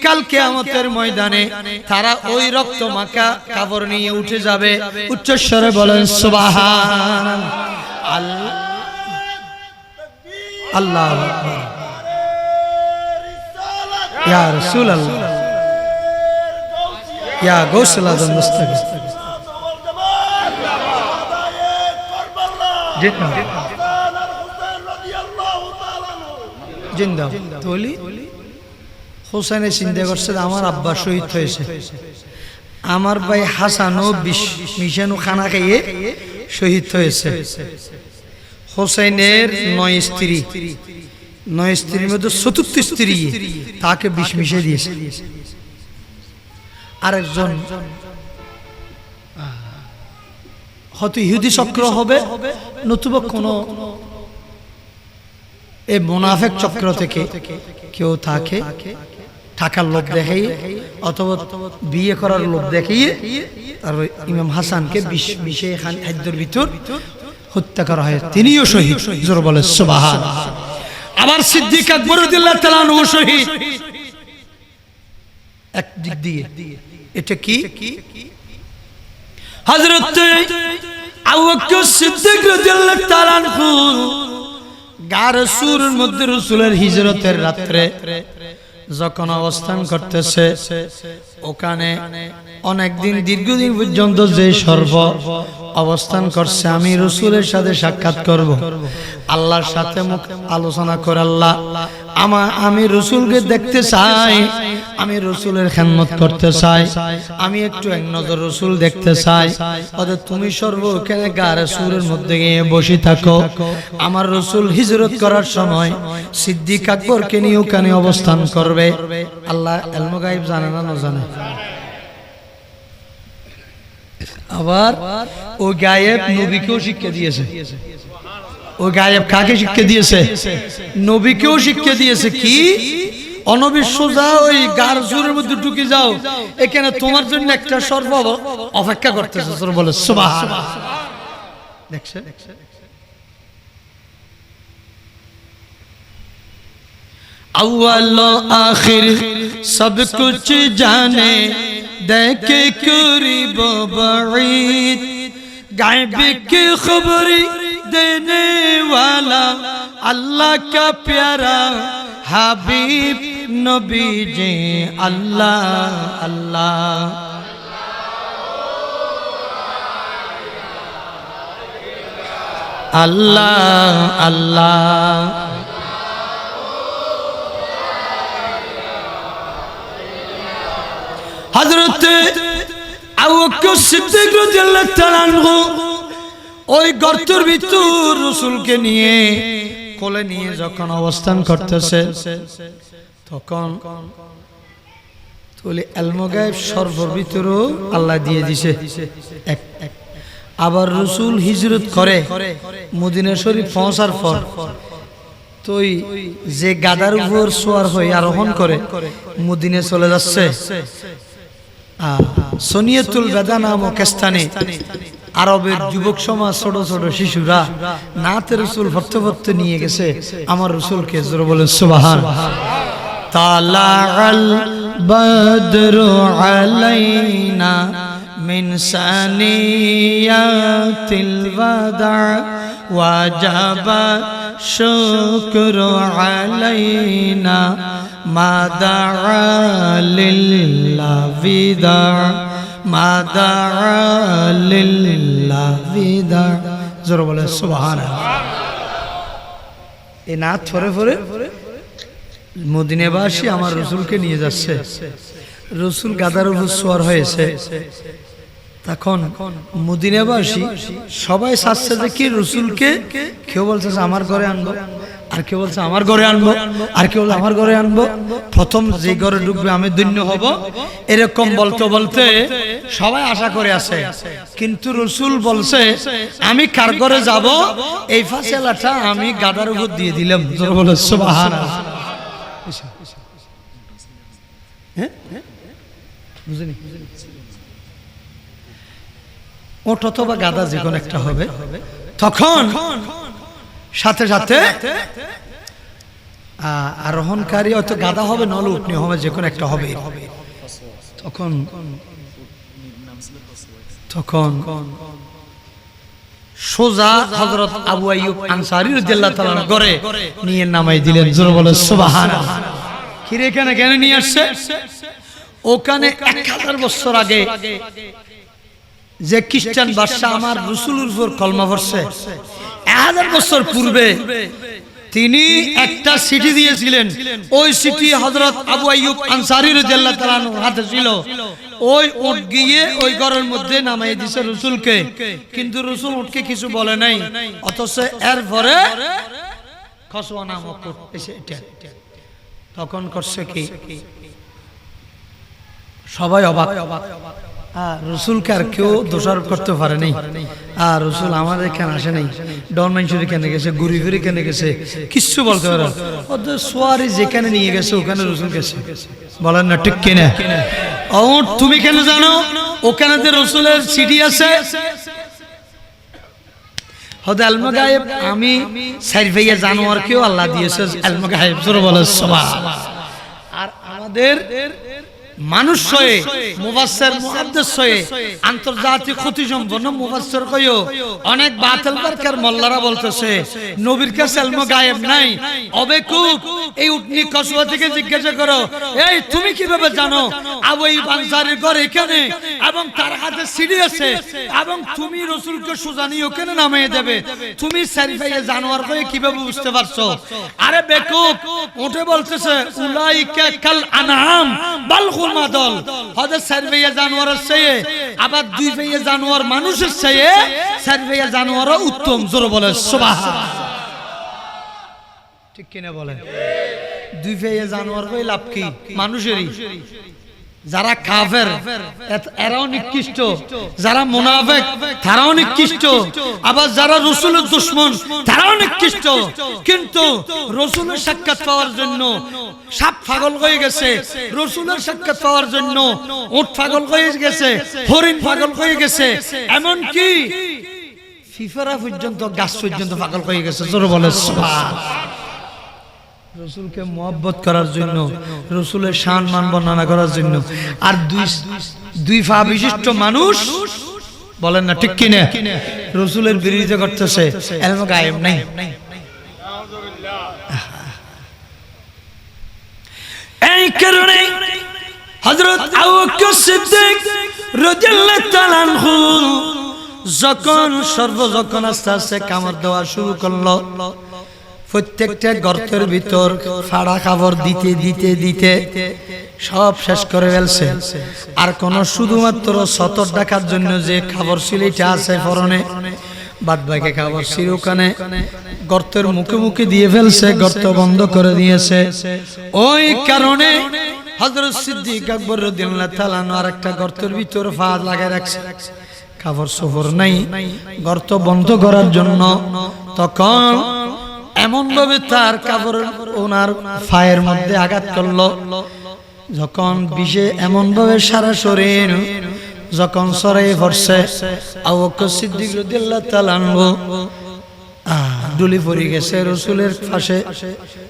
কাল কিয়ামতের ময়দানে তারা ওই রক্তমাখা কাপড় নিয়ে উঠে যাবে। উচ্চস্বরে বলেন সুবহানাল্লাহ। আল্লাহু আকবার। ইয়া রাসূলুল্লাহ, ইয়া গাউসুল আযম মুস্তাফিজ জিন্দাবাদ। তোলি হোসেনের চিন্তা করছে আমার আব্বা শহীদ হয়েছে, আমার ভাই হাসানও মিশানো খানা খাইয়ে শহীদ হয়েছে। হোসেনের 9 স্ত্রী, 9 স্ত্রীর মধ্যে 4th স্ত্রী তাকে বিষ মিশিয়ে দিয়েছে। আরেকজন হয়তো ইহুদি চক্র হবে, নতুবা কোনো এই মুনাফিক চক্র থেকে কেউ থাকে টাকার লোভ দেখিয়ে অথবা বিয়ে করার লোভ দেখিয়ে আর ইমাম হাসানকে বিষ মিশিয়ে খাদ্যের ভিতর হত্যা করা হয়, তিনিও শহীদ। জোরে বলে সুবহানাল্লাহ। আবার সিদ্দিক আকবর রাদিয়াল্লাহু তাআলা আনহু শহীদ। এক দিক দিয়ে এটা কি হযরত আবু বকর সিদ্দিক রাদিয়াল্লাহু তাআলা আনহু গার সুরের মধ্যে রাসূলের হিজরতের রাতে যখন অবস্থান করতেছে, ওখানে অনেকদিন দীর্ঘদিন পর্যন্ত যে সর্ব অবস্থান করছে, আমি রাসূলের সাথে সাক্ষাৎ করব, আল্লাহর সাথে মুখ আলোচনা করে আল্লাহ আমি রসুলকে দেখতে চাই, আমি রসুলের খেদমত করতে চাই, আমি একটু এক নজর রসুল দেখতে চাই। অতএব তুমি সর্বক্ষণে গারে সুরের মধ্যে গিয়ে বসে থাকো। আমার রসুল হিজরত করার সময় সিদ্দিক আকবরকে নিয়ে ওখানে অবস্থান করবে। আল্লাহ ইলমুল গায়ব জানে না জানে? আবার ও গায়েব নবীকেও শিক্ষা দিয়েছে। ও গায়েব কাকে শিক্ষা দিয়েছে? নবীকেও শিক্ষা দিয়েছে। কি অনবীর সোজা ওই গার জোরের মধ্যে ঢুকে যাও, এখানে তোমার জন্য একটা সর্ব অপেক্ষা করতেছে। বলে সুবহানাল্লাহ। দেখছেন अव्वल आखिर सब कुछ जाने देखे करीब बईद गायब की खबर देने वाला अल्लाह का प्यारा हबीब नबी जी अल्लाह अल्लाह अल्लाह अल्लाह हजरत আবু বকর সিদ্দিক রাদিয়াল্লাহু তাআলা আনহু ওই গর্তের ভিতর রাসূলকে নিয়ে কোলে নিয়ে যখন অবস্থান করতেছে, তখন তোলে ইলমুল গায়ব সর্বর ভিতরও আল্লাহ দিয়ে দিয়েছে। আবার রাসূল হিজরত করে মদিনা শরীফ পৌঁছার পর তো যে গাদার উপর সওয়ার হয়ে আরোহণ করে মদিনায় চলে যাচ্ছে, সনিয়াতুল বেদা নামক স্থানে আরবের যুবক সমাজ, ছোট ছোট শিশুরা নাতে রসুল ভর্তে ভর্তে নিয়ে গেছে আমার রসুলকে। জোরে বলে সুবহানাল্লাহ। তালাআল বদরু আলাইনা মিন সানিয়াতিল ওয়াদা ওয়াজাবা শুকরু আলাইনা মাদা লিল্লাহ বিদা মাদা লিল্লাহ বিদা। জোরে বলে সুবহানাল্লাহ। এই নাচ ফরে ফরে মদিনাবাসী আমার রসুলকে নিয়ে যাচ্ছে। রসুল গাদার উপর সওয়ার হয়েছে। তখন মদিনাবাসী সবাই চাচ্ছে যে কি রসুলকে, কেউ বলছে আমার ঘরে আনবো, আর কেউ বলছে আমার ঘরে আনবো, আর কেউ বলছে আমার ঘরে আনবো, প্রথম যে ঘরে ঢুকবে আমি ধন্য হব, এরকম বলতে বলতে সবাই আশা করে আছে। কিন্তু রসুল বলছে আমি কার ঘরে যাব এই ফাসলাটা আমি গাদার উপর দিয়ে দিলাম। জোরে বলো সুবহানাল্লাহ। হ্যাঁ বুঝিনি, ওট অথবা গাদা যে কোনো একটা হবে। তখন সাথে সাথে আরোহণকারী হয়তো গাদা হবে, নলে উঠনি হবে, যে কোনো একটা হবে। তখন তখন সোজা হযরত আবু আইয়ুব আনসারী রাদিয়াল্লাহু তাআলা ঘরে নিয়ে নামাই দিলেন। জোরে বলে সুবহানাল্লাহ। কিরে এখানে কেন নিয়ে আসছে? ওখানে 1000 বছর আগে যে খ্রিস্টান বাদশা আমার রাসূলের উপর কলমা পড়ছে, 1000 বছর পূর্বে তিনি একটা চিঠি দিয়েছিলেন। ওই চিঠি হযরত আবু আইয়ুব আনসারী রাদিয়াল্লাহু তাআলা হাতে ছিল। ওই উট গিয়ে ওই ঘরের মধ্যে নামাই দিয়েছে রাসূলকে, কিন্তু রাসূল উটকে কিছু বলে নাই। অথচ এরপরে খসওয়া নামক এসে এটা তখন করছে কি, সবাই অবাক। রসুলকে আর কেউ দোষারোপ করতে পারে নাই। আর রসুল আমাদের এখানে আসে নাই, ডনমাইনসুরি কেনে গেছে, ঘুরি ফিরি কেনে গেছে, কিচ্ছু বলতে পারে। ওদের সোয়ারি যেখানে নিয়ে গেছে ওখানে রসুল গেছে। বলেন না ঠিক কিনা? তুমি কেন জানো ওখানে যে রসুলের সিডি আছে? হয়তো ইলমুল গায়ব আমি চার ভাইয়া জানোয়ারকেও আল্লাহ দিয়েছে ইলমুল গায়ব। জোরে বলে সুবহানাল্লাহ। আর আমাদের মানুষ হয়ে মুফাসসির মুহাদ্দিস হয়ে আন্তর্জাতিক খ্যাতি সম্পন্ন মুফাসসির কইও অনেক বাতিল বারকার মোল্লারা বলতেছে নবীর কাছে ইলম গায়েব নাই অবেকুব এই উটনি কসবা থেকে জিজ্ঞাসা করো এই তুমি কিভাবে জানো আবু আইয়ুব আনসারীর ঘর এখানে এবং তার হাতে সিঁড়ি আছে এবং তুমি রাসূলকে সুজানি ওখানে নামিয়ে দেবে তুমি সারিফাইয়ে জানোয়ার কয়ে কিভাবে বুঝতে পারছো আরে বেকুব উঠে বলতেছে উলাইকা কাল আনআম বাল মাদল হযরত সারফাইয়া জানোয়ারের চেয়ে আবার দুই পাইয়া জানোয়ার মানুষের চেয়ে সারফাইয়া জানোয়ার উত্তম জোরে বলে সুবহানাল্লাহ ঠিক কিনা বলে দুই পাইয়া জানোয়ার কই লাভ কি মানুষেরই যারা কাফের এরাও নিকৃষ্ট যারা মুনাফিক তারাও নিকৃষ্ট আবার যারা রাসূলের দুশমন তারাও নিকৃষ্ট কিন্তু রাসূলের সাক্ষাৎ পাওয়ার জন্য সাপ পাগল হয়ে গেছে রাসূলের সাক্ষাৎ পাওয়ার জন্য উট পাগল হয়ে গেছে হরিণ পাগল হয়ে গেছে এমন কি ফিফারা পর্যন্ত গাছ পর্যন্ত পাগল হয়ে গেছে জোরে বলে সুবহানাল্লাহ রাসূলকে মুহাব্বত করার জন্য রাসূলের শান মান বর্ণনা করার জন্য আর দুই পা বিশিষ্ট মানুষ বলেন না ঠিক কি না রাসূলের বিরোধিতা করতেছে ইলম গায়েব নাই এই কারণে হযরত আবু বকর সিদ্দিক রাদিয়াল্লাহু তাআলা আনহু যখন আস্তে আস্তে কামড় দেওয়া শুরু করলো প্রত্যেকটা গর্তের ভিতর ফাড়া খাবার দিতে দিতে দিতে সব শেষ করে ফেলছে আর কোন শুধুমাত্র সতর ডাকার জন্য যে খাবার সিলিটা আছে পরনে বাদ বাকি খাবার ছিল ওখানে গর্তের মুখে মুখে দিয়ে ফেলছে গর্ত বন্ধ করে দিয়েছে ওই কারণে হযরত সিদ্দিক আকবর রাদিয়াল্লাহু তাআলা আরেকটা গর্তের ভিতর পা লাগায় রাখছে খাবার সফর নাই গর্ত বন্ধ করার জন্য তখন এমন ভাবে তার কাপড় ওনার পায়ের মধ্যে আঘাত করলো যখন বিষে এমন ভাবে সারা শরীর যখন ছড়িয়ে পড়ছে আবু বকর সিদ্দিক রাদিয়াল্লাহু তাআলা আনহু ডুলি পড়ে গেছে রাসূলের পাশে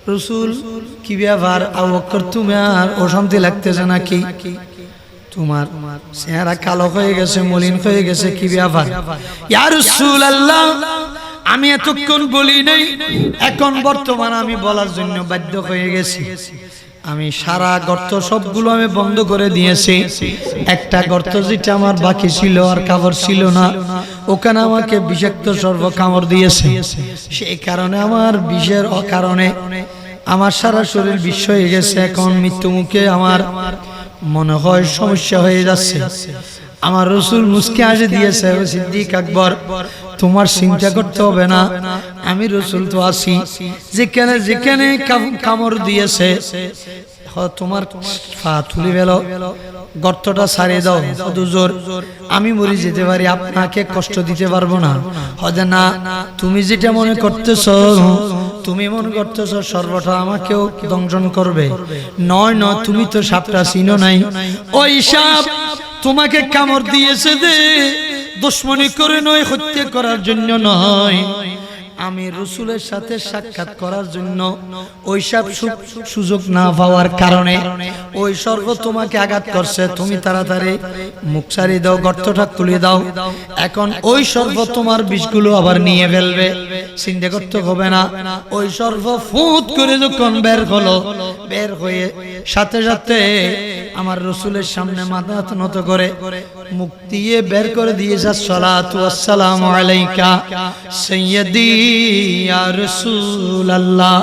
রাসূল কি ব্যাপার আবু বকর তুমি আর অশান্তি লাগতেছে নাকি তোমার চেহারা কালো হয়ে গেছে মলিন হয়ে গেছে কি ব্যাপার ইয়া রাসূলুল্লাহ আমি এতক্ষণ বলি নাই এখন বর্তমান আমি বলার জন্য বাধ্য হয়ে গেছি আমি সারা গর্ত সবগুলো আমি বন্ধ করে দিয়েছি একটা গর্ত যেটা আমার বাকি ছিল আর কাপড় ছিল না ওখানে আমাকে বিষাক্ত সর্প কামড় দিয়েছে সেই কারণে আমার বিষের অকারণে আমার সারা শরীর বিষ হয়ে গেছে এখন মৃত্যু মুখে আমার মনে হয় সমস্যা হয়ে যাচ্ছে আমার রাসূল মুস্কি হাসি দিয়েছে সিদ্দিক আকবর তোমার চিন্তা করতে হবে না আমি রাসূল তো আছি যেখানে যেখানে কামড় দিয়েছে তোমার পা তুলে ফেলো গর্তটা ছাড়িয়ে দাও হুজুর আমি মরে যেতে পারি আপনাকে কষ্ট দিতে পারবো না হযে না তুমি যেটা মনে করতেছো তুমি মনে করতেছো সর্বটা আমাকেও দংশন করবে নয় নয় তুমি তো সাপটা চিনো নাই ওই সাপ তোমাকে কামড় দিয়েছে দে দুশমনি করে নয় হত্যা করার জন্য নয় আমি রাসূলের সাথে সাক্ষাৎ করার জন্য ওই সব সুযোগ না পাওয়ার কারণে ওই সর্ব তোমাকে আঘাত করছে তুমি তাড়াতাড়ি মুখ ছাড়িয়ে দাও গর্তটা তুলে দাও এখন ওই সর্ব তোমার বিষগুলো আবার নিয়ে ফেলবে চিন্তা করতে হবে না ওই সর্ব ফুট করে যখন বের হয়ে সাথে সাথে আমার রাসূলের সামনে মাথা নত করে মুখ দিয়ে বের করে দিয়েছে সালাতু আসসালামু আলাইকা সাইয়্যিদি ইয়া রাসূলুল্লাহ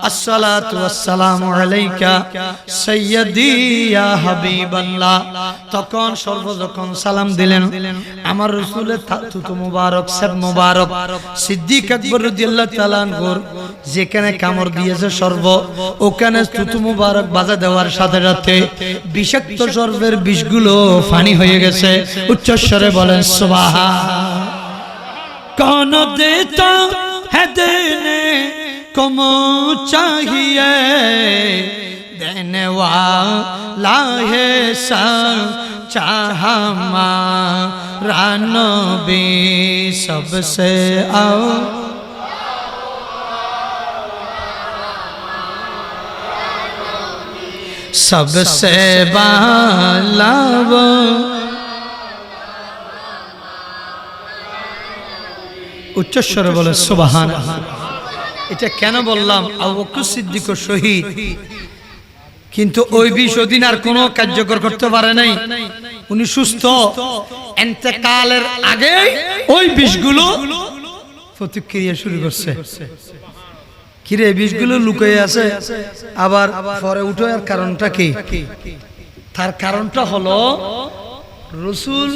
আসসালাতু ওয়াসসালামু আলাইকা সাইয়্যিদি ইয়া হাবিবাল্লাহ তখন যখন সালাম দিলেন আমার রাসূলের থুতু মুবারক সব মুবারক সিদ্দিক আকবর রাদিয়াল্লাহু তাআলা আনহুর যেখানে কামড় দিয়েছে ওখানে থুতু মুবারক বাজা দেওয়ার সাথে সাথে বিষাক্ত সর্পের বিষগুলো পানি হয়ে গেছে উচ্চস্বরে বলেন সুবহান कौन देता है देने को मुँह चाहिए देने वाला है सच्चा हमारा नबी सबसे आओ सबसे बाला वो উচ্চস্বরে বলে সুবহানাল্লাহ। এটা কেন বললাম? আবু বকর সিদ্দিক শহীদ, কিন্তু ওই 20 দিন আর কোনো কার্যকর করতে পারে নাই। উনি সুস্থ, ইন্তেকালের আগে ওই বিষগুলো প্রতিক্রিয়া শুরু করছে। কিরে বিষগুলো লুকিয়ে আছে আবার পরে উঠে, আর কারণটা কি? তার কারণটা হলো রাসূল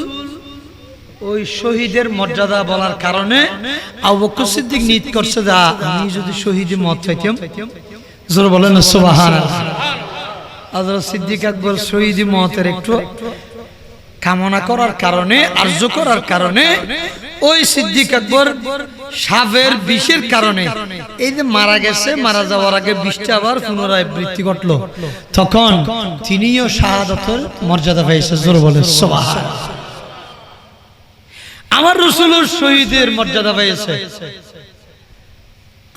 ওই শহীদের মর্যাদা বলার কারণে আবু বকর সিদ্দিক নিয়ত করছে যে আমি যদি শহীদ মত চাইতাম, জোরে বলেন না সুবহানাল্লাহ। হযরত সিদ্দিক আকবর শহীদ মতের একটু কামনা করার কারণে, আরজু করার কারণে ওই সিদ্দিক আকবর সাপের বিষের কারণে এই যে মারা গেছে, মারা যাওয়ার আগে বিষটা আবার পুনরায় বৃদ্ধি ঘটলো, তখন তিনিও শাহাদাতের মর্যাদা পেয়েছে। জোরে বলেন সুবহানাল্লাহ। আমার রাসূলের শহীদের মর্যাদা পেয়েছে।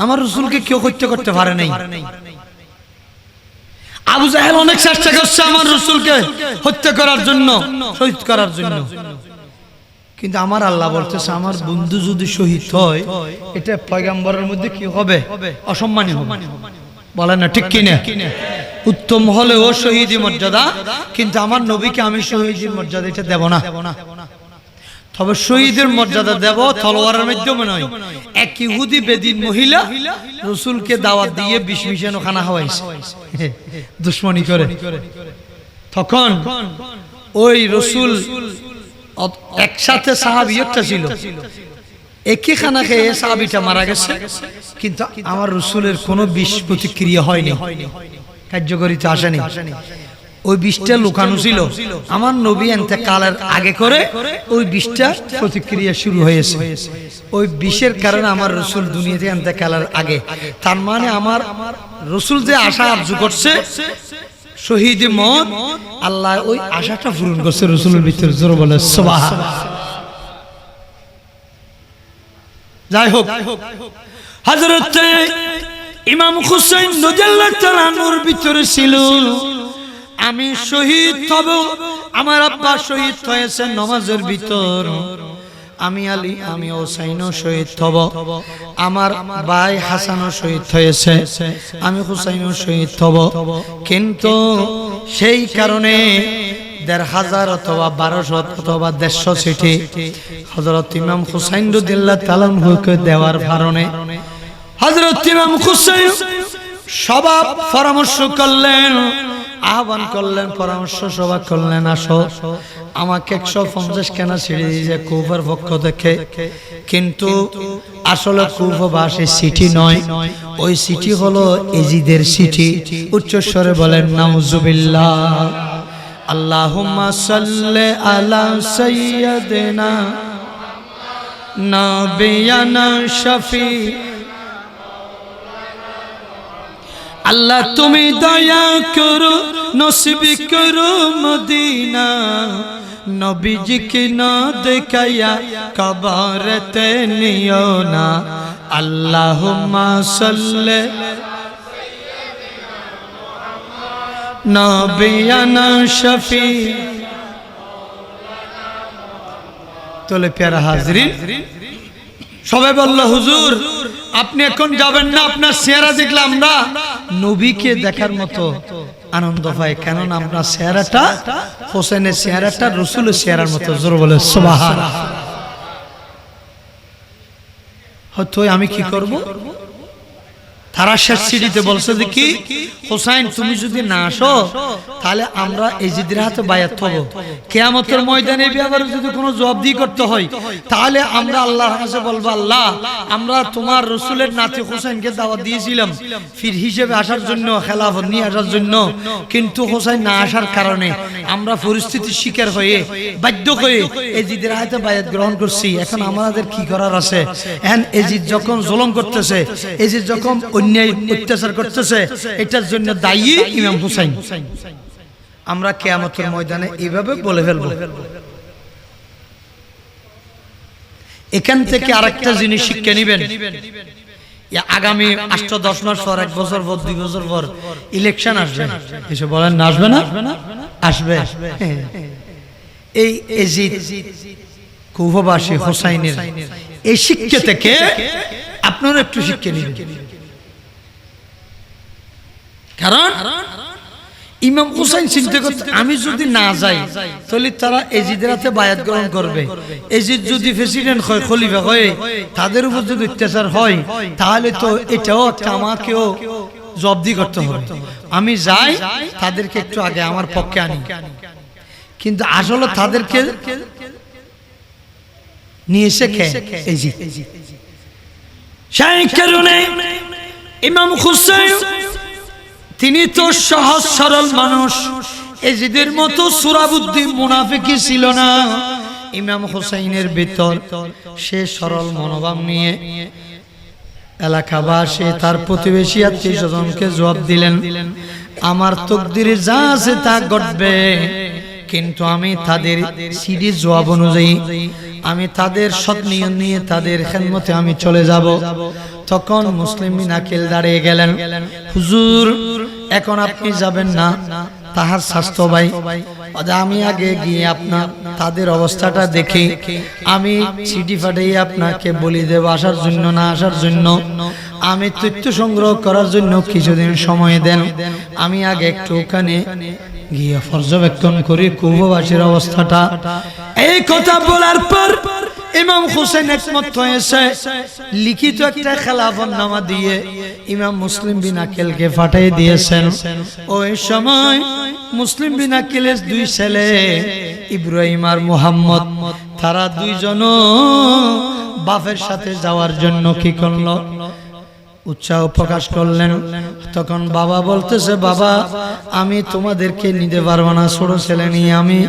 আমার রাসূলকে কেউ হত্যা করতে পারে নাই। আবু জাহেল অনেক চেষ্টা করছে আমার রাসূলকে হত্যা করার জন্য, শহীদ করার জন্য, কিন্তু আমার আল্লাহ বলতেছে আমার বন্ধু যদি শহীদ হয় এটা পয়গম্বরের মধ্যে কি হবে? অসম্মানী হবে। বলেন না ঠিক কিনা? উত্তম হলেও শহীদি মর্যাদা, কিন্তু আমার নবীকে আমি শহীদের মর্যাদা এটা দেব না। তবে শহীদের মর্যাদা দেব তলোয়ারের মাধ্যমে নয়। এক ইহুদি বেদিন মহিলা রাসূলকে দাওয়াত দিয়ে বিষ মিশানো খানা খাওয়াইছে দুশমনি করে। তখন ওই রাসূল একসাথে সাহাবী একটা ছিল, একই খানা খেয়ে সাহাবীটা মারা গেছে, কিন্তু আমার রাসূলের কোনো বিষ প্রতিক্রিয়া হয়নি, কার্যকরিতা আসেনি। ওই বিষটা লুকানো ছিল, আমার নবী ইন্তেকালের আগে করে ওই বিষটা প্রতিক্রিয়া শুরু হয়েছে। ওই বিষের কারণে আমার রাসূল দুনিয়াতে ইন্তেকালের আগে, তার মানে আমার রাসূল যে আশা আরজু করছে শহীদ মত, আল্লাহ ওই আশাটা পূরণ করছে রাসূলের ভিতরে। জোরে বলে সুবহানাল্লাহ। যাই হোক, হযরত ইমাম হুসাইন রাদিয়াল্লাহু তাআলা নূর ভিতরে ছিল আমি শহীদ হব, আমার আব্বা শহীদ হয়েছে নামাজের ভিতর, আমি আলী আমি হুসাইনও শহীদ হব, আমার ভাই হাসানও শহীদ হয়েছে, আমি হুসাইনও শহীদ হব। কিন্তু সেই কারণে ১৫০০ অথবা ১২০০ অথবা ১৫০ চিঠি হযরত ইমাম হুসাইন রাদিয়াল্লাহু তাআলা আনহুকে দেওয়ার কারণে হযরত ইমাম হুসাইন সভা পরামর্শ করলেন, আহ্বান করলেন, পরামর্শ সভা করলেন, আসো আমাকে ১৫০ কেনা ছিড়ে দিয়ে কুফার পক্ষ থেকে। কিন্তু আসলে কুফাবাসী চিঠি নয়, ওই চিঠি হলো এজিদের চিঠি। উচ্চস্বরে বলেন নাউজুবিল্লাহ। আল্লাহুম্মা সাল্লি আলা সাইয়্যিদিনা নাবিয়ানা শাফি। আল্লাহ তুমি দয়া করো, নসিব করো মদিনা, নবীজিকে না দেখাইয়া কবরতে নিও না। আল্লাহুম্মা সাল্লি নবিয়ানা শফি। তোলে প্যারা হাজরিন, সবাই বলল হুজুর আপনি এখন যাবেন না, আপনার চেহারা দেখলে আমরা নবীকে দেখার মতো আনন্দ পাই, কেননা আপনার চেহারাটা হোসেনের চেহারাটা রাসূলের চেহারার মতো। জোরে বলে সুবহানাল্লাহ। হয়তো আমি কি করব? তারা শেষ চিঠিতে বলছে যে কি, হোসাইন তুমি যদি না আসো তাহলে আমরা এজিদের হাতে বায়াত হব, কিয়ামতের ময়দানে ব্যাপারে যদি কোনো জবাবদিহি করতে হয় তাহলে আমরা আল্লাহর কাছে বলবো, আল্লাহ আমরা তোমার রাসূলের নাতি হোসেনকে দাওয়াত দিয়েছিলাম ফির হিসেবে আসার জন্য, খেলাফত নিয়ে আসার জন্য, কিন্তু হোসেন না আসার কারণে আমরা পরিস্থিতির শিকার হয়ে বাধ্য হয়ে এজিদের হাতে বায়াত গ্রহণ করছি। এখন আমাদের কি করার আছে? এখন এজিদ যখন জুলুম করতেছে, এজিদ যখন অন্যায় অত্যাচার করতেছে, এটার জন্য দায়ী ইমাম হুসাইন। আমরা কিয়ামতের ময়দানে এইভাবে বলে ফেলবো। এখান থেকে আরেকটা জিনিস শিক্ষা নেবেন, আগামী 8-10 মাস পর, 1 বছর পর, 2 বছর পর ইলেকশন আসবে, কিছু বলেন না আসবে না? আসবে। এই এজিদ কুফাবাসী হোসাইনের এই শিক্ষা থেকে আপনারা একটু শিক্ষা নিন। কারণ ইমাম হুসাইন চিন্তা করতে, আমি যদি না যাই তাহলে তারা এজিদের হাতে বায়াত গ্রহণ করবে। এজিদ যদি প্রেসিডেন্ট হয়, খলিফা হয়, তাদের উপর যদি অত্যাচার হয়, তাহলে তো এটাও আমাকেও জবাবদি করতে হবে। আমি যাই, তাদেরকে একটু আগে আমার পক্ষে আনি। কিন্তু আসলে তাদেরকে নিয়ে এসে এজিদ। সেই কারণে ইমাম হুসাইন তিনি তো সহজ সরল মানুষ, এজিদের মতো সুরাবুদ্দিন মুনাফিকি ছিল না। ইমাম হুসাইনের ভিতর সে সরল মনোভাব নিয়ে এলাকাবাসী, তার প্রতিবেশী, আত্মীয় স্বজনকে জবাব দিলেন, আমার তকদিরে যা আছে তা ঘটবে, কিন্তু আমি তাদের সিরিজ জবাব অনুযায়ী আমি তাদের সৎ নিয়ম নিয়ে তাদের খেদমতে আমি চলে যাব। তখন মুসলিম বিন আকিল দাঁড়িয়ে গেলেন, হুজুর এখন আপনি যাবেন না, তাহার স্বাস্থ্য ভাই, আমি আগে গিয়ে আপনার তাদের অবস্থাটা দেখি, আমি চিঠি পাঠিয়ে আপনাকে বলি দেব আসার জন্য না আসার জন্য। আমি তথ্য সংগ্রহ করার জন্য কিছুদিন সময় দেন, আমি আগে একটু ওখানে গিয়ে পর্যবেক্ষণ করি কুফাবাসীর অবস্থাটা। এই কথা বলার পর ইমাম হুসাইন একমত হয়েছে, লিখিত একটা খেলাফতনামা দিয়ে ইমাম মুসলিম বিন আকিলকে পাঠিয়ে দিয়েছেন। ওই সময় মুসলিম বিন আকিলের 2 ছেলে ইব্রাহিম আর মুহাম্মদ, তারা 2 জন বাপের সাথে যাওয়ার জন্য কি করলো, উৎসাহ প্রকাশ করলেন। তখন বাবা বলতেছে, বাবা আমি তোমাদেরকে নিতে পারবো না, ছোট ছেলে নিয়ে আমি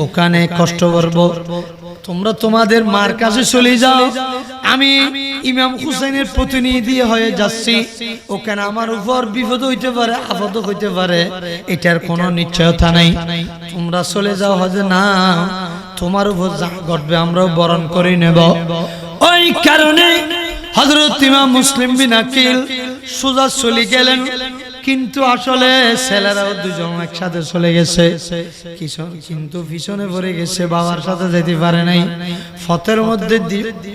ওখানে কষ্ট করব, তোমরা তোমাদের মার কাছে চলে যাও, আমি ইমাম হুসাইনের প্রতিনিধি হয়ে যাচ্ছি, ওখানে আমার উপর বিপদ হইতে পারে, আপদ হইতে পারে, এটার কোনো নিশ্চয়তা নাই, তোমরা চলে যাও। হযে না, তোমার উপর যা ঘটবে আমরাও বরণ করে নেব। ওই কারণে হযরত ইমাম মুসলিম বিন আকিল সোজা চলে গেলেন। কিন্তু আসলে ছেলেরাও 2 জন একসাথে চলে গেছে, কিন্তু পিছনে পড়ে গেছে, বাবার সাথে যেতে পারে নাই, ফতের মধ্যে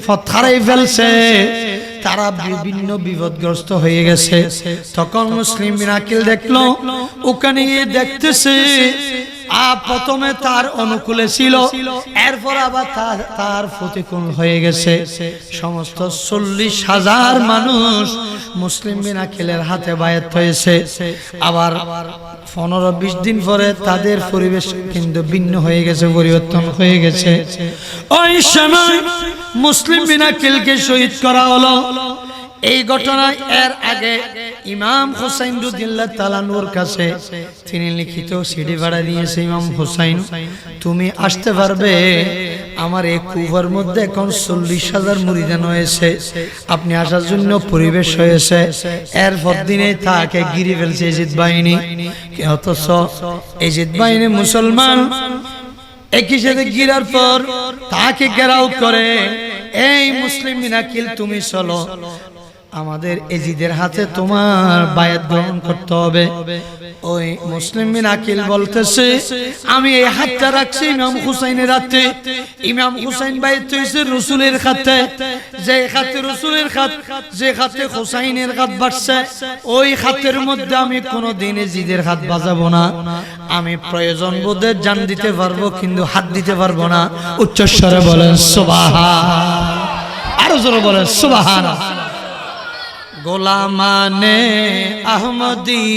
ফত হারাই ফেলছে, তারা বিভিন্ন বিপদগ্রস্ত হয়ে গেছে। তখন মুসলিম বিন আকিল দেখলো, ওখানে গিয়ে দেখতেছে প্রথমে তার অনুকূলে ছিল, এরপর আবার তার প্রতিকূল হয়ে গেছে। সমস্ত 40,000 মানুষ মুসলিম বিন আকিলের হাতে বায়াত হয়েছে। আবার 15-20 দিন পরে তাদের পরিবেশ কিন্তু ভিন্ন হয়ে গেছে, পরিবর্তন হয়ে গেছে। ওই সময় মুসলিম বিন আকিলকে শহীদ করা হলো। এই ঘটনায় এর আগে ইমাম হুসাইন রাদিয়াল্লাহু তাআলা নূর কাছে তিনি লিখিত সিডি ভাড়া দিয়েছে, ইমাম হুসাইন তুমি আসতে পারবে, আমার এই কুফার মধ্যে এখন 40,000 মুরিদান হয়েছে, আপনি আসার জন্য পরিবেশ হয়েছে। এরপর দিনে তাকে ঘিরে ফেলছে এজিদ বাহিনী, অথচ এজিদ বাহিনী মুসলমান, একই সাথে ঘিরার পর তাকে ঘেরাও করে, এই মুসলিম বিন আকিল তুমি চলো, আমাদের এজিদের হাতে তোমার বায়াত গ্রহণ করতে হবে। ওই মুসলিম বিন আকিল বলতেছে, আমি এই হাতটা রাখছি ইমাম হুসাইনের হাতে, ইমাম হুসাইন বায়াত হয়েছে রাসূলের হাতে, যে হাতে রাসূলের হাত, যে হাতে হুসাইনের হাত বাড়ছে, ওই হাতের মধ্যে আমি কোনোদিন এজিদের হাত বাজাবো না, আমি প্রয়োজন বোধে জান দিতে পারবো কিন্তু হাত দিতে পারবো না। উচ্চস্বরে বলেন সুবহান, আরো জোরে বলেন সুবহান। गुलामाने अहमदी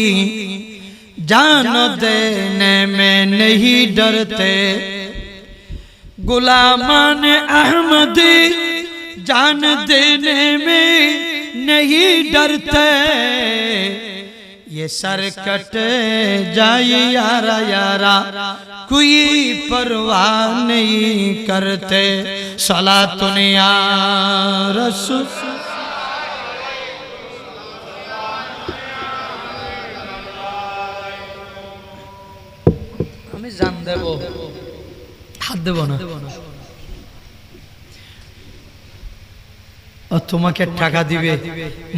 जान देने में नहीं डरते, गुलामाने अहमदी जान देने में नहीं डरते, ये सर कट जाए यारा यारा कोई परवाह नहीं करते, सलातुन या रसूल। জান দেব, হাত দেব না। ও তোমাকে টাকা দিবে,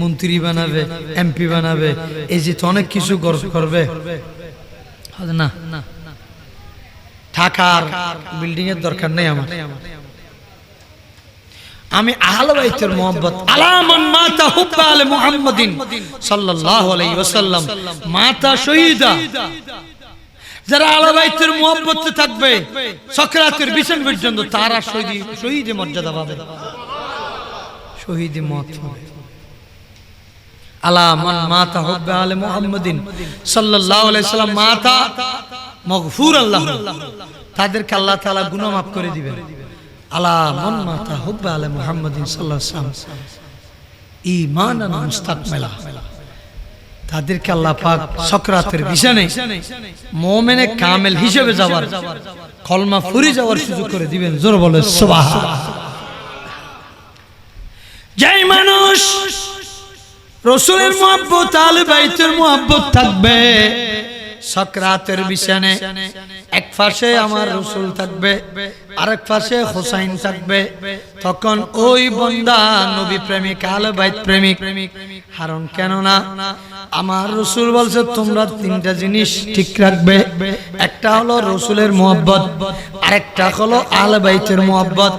মন্ত্রী বানাবে, এমপি বানাবে, এই যে তো অনেক কিছু করবে না। টাকার বিল্ডিং এর দরকার নেই আমার। আমি আহলে বাইতের মোহাব্বত আলামান মাতা হুব্বা আলে মুহাম্মাদিন সাল্লাল্লাহু আলাইহি ওয়াসাল্লাম মাতা শহীদা, যারা আহলে বাইতের মোহাব্বতে থাকবে সাকরাতের বিছানা পর্যন্ত তারা শহীদ মর্যাদা পাবে, শহীদ মত পাবে। আলামান মাতা হুব্বা আলে মুহাম্মাদিন সাল্লাল্লাহু আলাইহি ওয়াসাল্লাম মাতা মাগফুর আল্লাহ, তাদেরকে আল্লাহ তাআলা গুনাহ মাফ করে দিবেন। আলা মান মাতা হুব্বা আলা মুহাম্মাদিন সাল্লাল্লাহু আলাইহি ওয়াসাল্লাম ঈমানান মুস্তাকমিলা, তাদেরকে আল্লাহ পাক সাকরাতের বিছানায় মুমিনে কামেল হিসেবে যাওয়ার, কলমা ফুরি যাওয়ার সুযোগ করে দিবেন। জোরে বলে সুবহানাল্লাহ। যেই মানুষ রাসূলের মুহাব্বত আলে বাইতের মুহাব্বত থাকবে, সাকরাতের বিছানায় এক পাশে আমার রাসূল থাকবে, আরেক পাশে হুসাইন থাকবে, তখন ওই বান্দা নবী প্রেমিক, আহলে বাইত প্রেমিক। কারণ কেন না, আমার রাসূল বলছে তোমরা তিনটা জিনিস ঠিক রাখবে, একটা হলো রাসূলের মুহাব্বত, আরেকটা হলো আহলে বাইতের মুহাব্বত,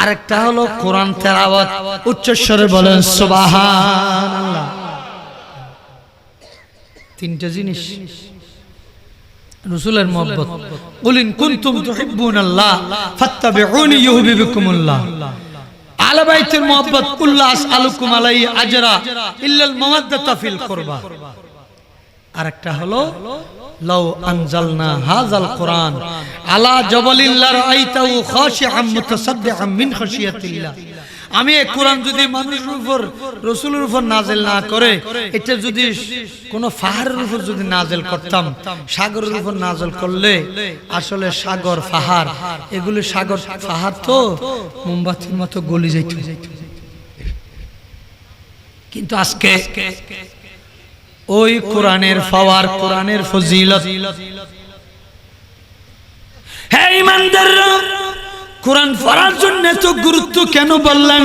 আরেকটা হলো কোরআন তেলাওয়াত। উচ্চস্বরে বলেন সুবহানাল্লাহ। তিনটা জিনিস রাসূলের মুহাব্বত। কুল ইন কুনতুম তুহিব্বুনাল্লাহ ফাত্তাবিউনি ইউহিব্বুকুমুল্লাহ। আহলে বাইতের মুহাব্বত কুল লা আসআলুকুম আলাইহি আজরা ইল্লাল মাওয়াদ্দাতা ফিল কুরবা। আরেকটা হলো লাউ আনজালনা হাযাল কুরআন আলা জাবালিন লারাআইতাহু খাশিআম মুতাসাদ্দিআম মিন খাশিয়াতিল্লাহ। আমি এই কোরআন যদি মানুষের উপর, রাসূলের উপর নাযিল না করে, এটা যদি কোন পাহাড়ের উপর যদি নাযিল করতাম, সাগরের উপর নাযিল করলে আসলে সাগর পাহাড়, এগুলো সাগর পাহাড় তো মোমবাতির মতো গলে যাইত। কিন্তু আজকে ওই কোরআনের পাওয়ার, কোরআনের ফজিলত, হে ঈমানদাররা, কোরআন পড়ার জন্য এত গুরুত্ব কেন বললেন?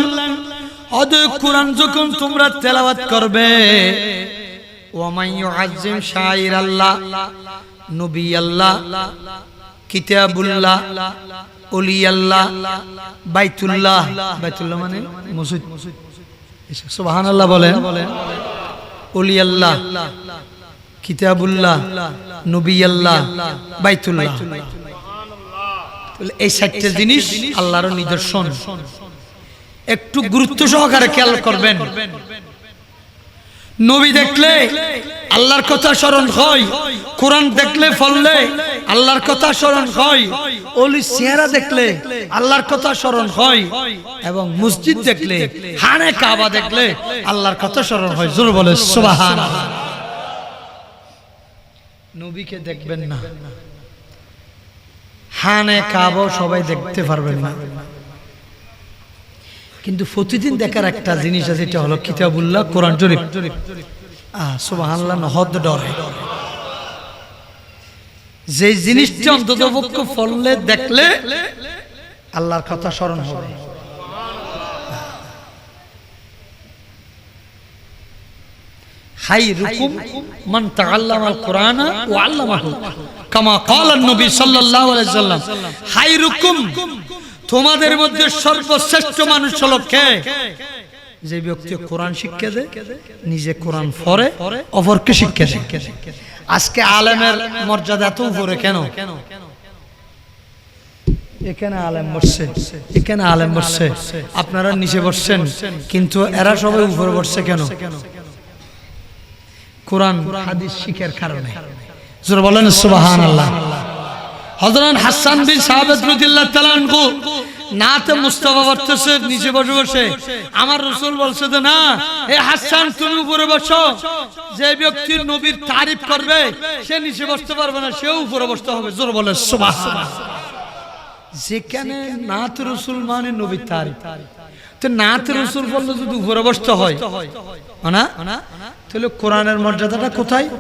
অতএব কোরআন যখন তোমরা তেলাওয়াত করবে, ওয়া ইউআযযিম শাইরাল্লাহ, নবী আল্লাহ, কিতাবুল্লাহ, ওলি আল্লাহ, বাইতুল্লাহ, বাইতুল্লাহ মানে মসজিদ, সুবহানাল্লাহ বলেন। ওলি আল্লাহ, কিতাবুল্লাহ, নবী আল্লাহ, বাইতুল্লাহ, এই চারটি জিনিস আল্লাহর নিদর্শন। একটু গুরুত্ব সহকারে খেয়াল করবেন। নবী দেখলে আল্লাহর কথা স্মরণ হয়, কোরআন দেখলে ফললে আল্লাহর কথা স্মরণ হয়, ওলি চেহারা দেখলে আল্লাহর কথা স্মরণ হয়, এবং মসজিদ দেখলে, খানে কাবা দেখলে আল্লাহর কথা স্মরণ হয়। জোরে বলে সুবহানাল্লাহ। নবীকে দেখবেন না, খানে কাবা সবাই দেখতে পারবেন না, কিন্তু প্রতিদিন দেখার একটা জিনিস আছে, এটা হলো কিতাবুল্লাহ, কোরআন শরীফ। সুবহানাল্লাহ, নহদ ডরে যে জিনিসটা অন্ততপক্ষে ফললে দেখলে আল্লাহর কথা স্মরণ হবে। খায়রুকুম মান তাআল্লামাল কুরআনা ওয়া আল্লামাহু কামা ক্বালা নবী সাল্লাল্লাহু আলাইহি ওয়াসাল্লাম। খায়রুকুম, তোমাদের মধ্যে সর্বশ্রেষ্ঠ মানুষ হলো কে? যে ব্যক্তি কোরআন শিক্ষা দেয়, নিজে কোরআন পড়ে, অপরকে শিক্ষা দেয়। আজকে আলেমের মর্যাদা এত উপরে কেন? এখানে আলেম বসছে, এখানে আলেম বসছে, আপনারা নিচে বসছেন, কিন্তু এরা সবাই উপরে বসছে কেন? কোরআন হাদিস শিখার কারণে। জোরে বলেন সুবহানাল্লাহ। হযরত হাসান বিন সাবিত রাদিয়াল্লাহু তাআলা আনহু নাতে মুস্তাফা পড়তেছে নিচে বসে বসে, আমার রাসূল বলছে যে না, এ হাসান তুমি উপরে বসো। যে ব্যক্তি নবীর তারিফ করবে সে নিচে বসতে পারবে না, সেও উপরে বসতে হবে। জোরে বলেন সুবহানাল্লাহ। যেখানে নাত রাসূল মানে নবীর তারিফ, তো নাত রাসূল বললে যদি উপরে বসতে হয় না, তাহলে কোরআনের মর্যাদাটা কোথায়?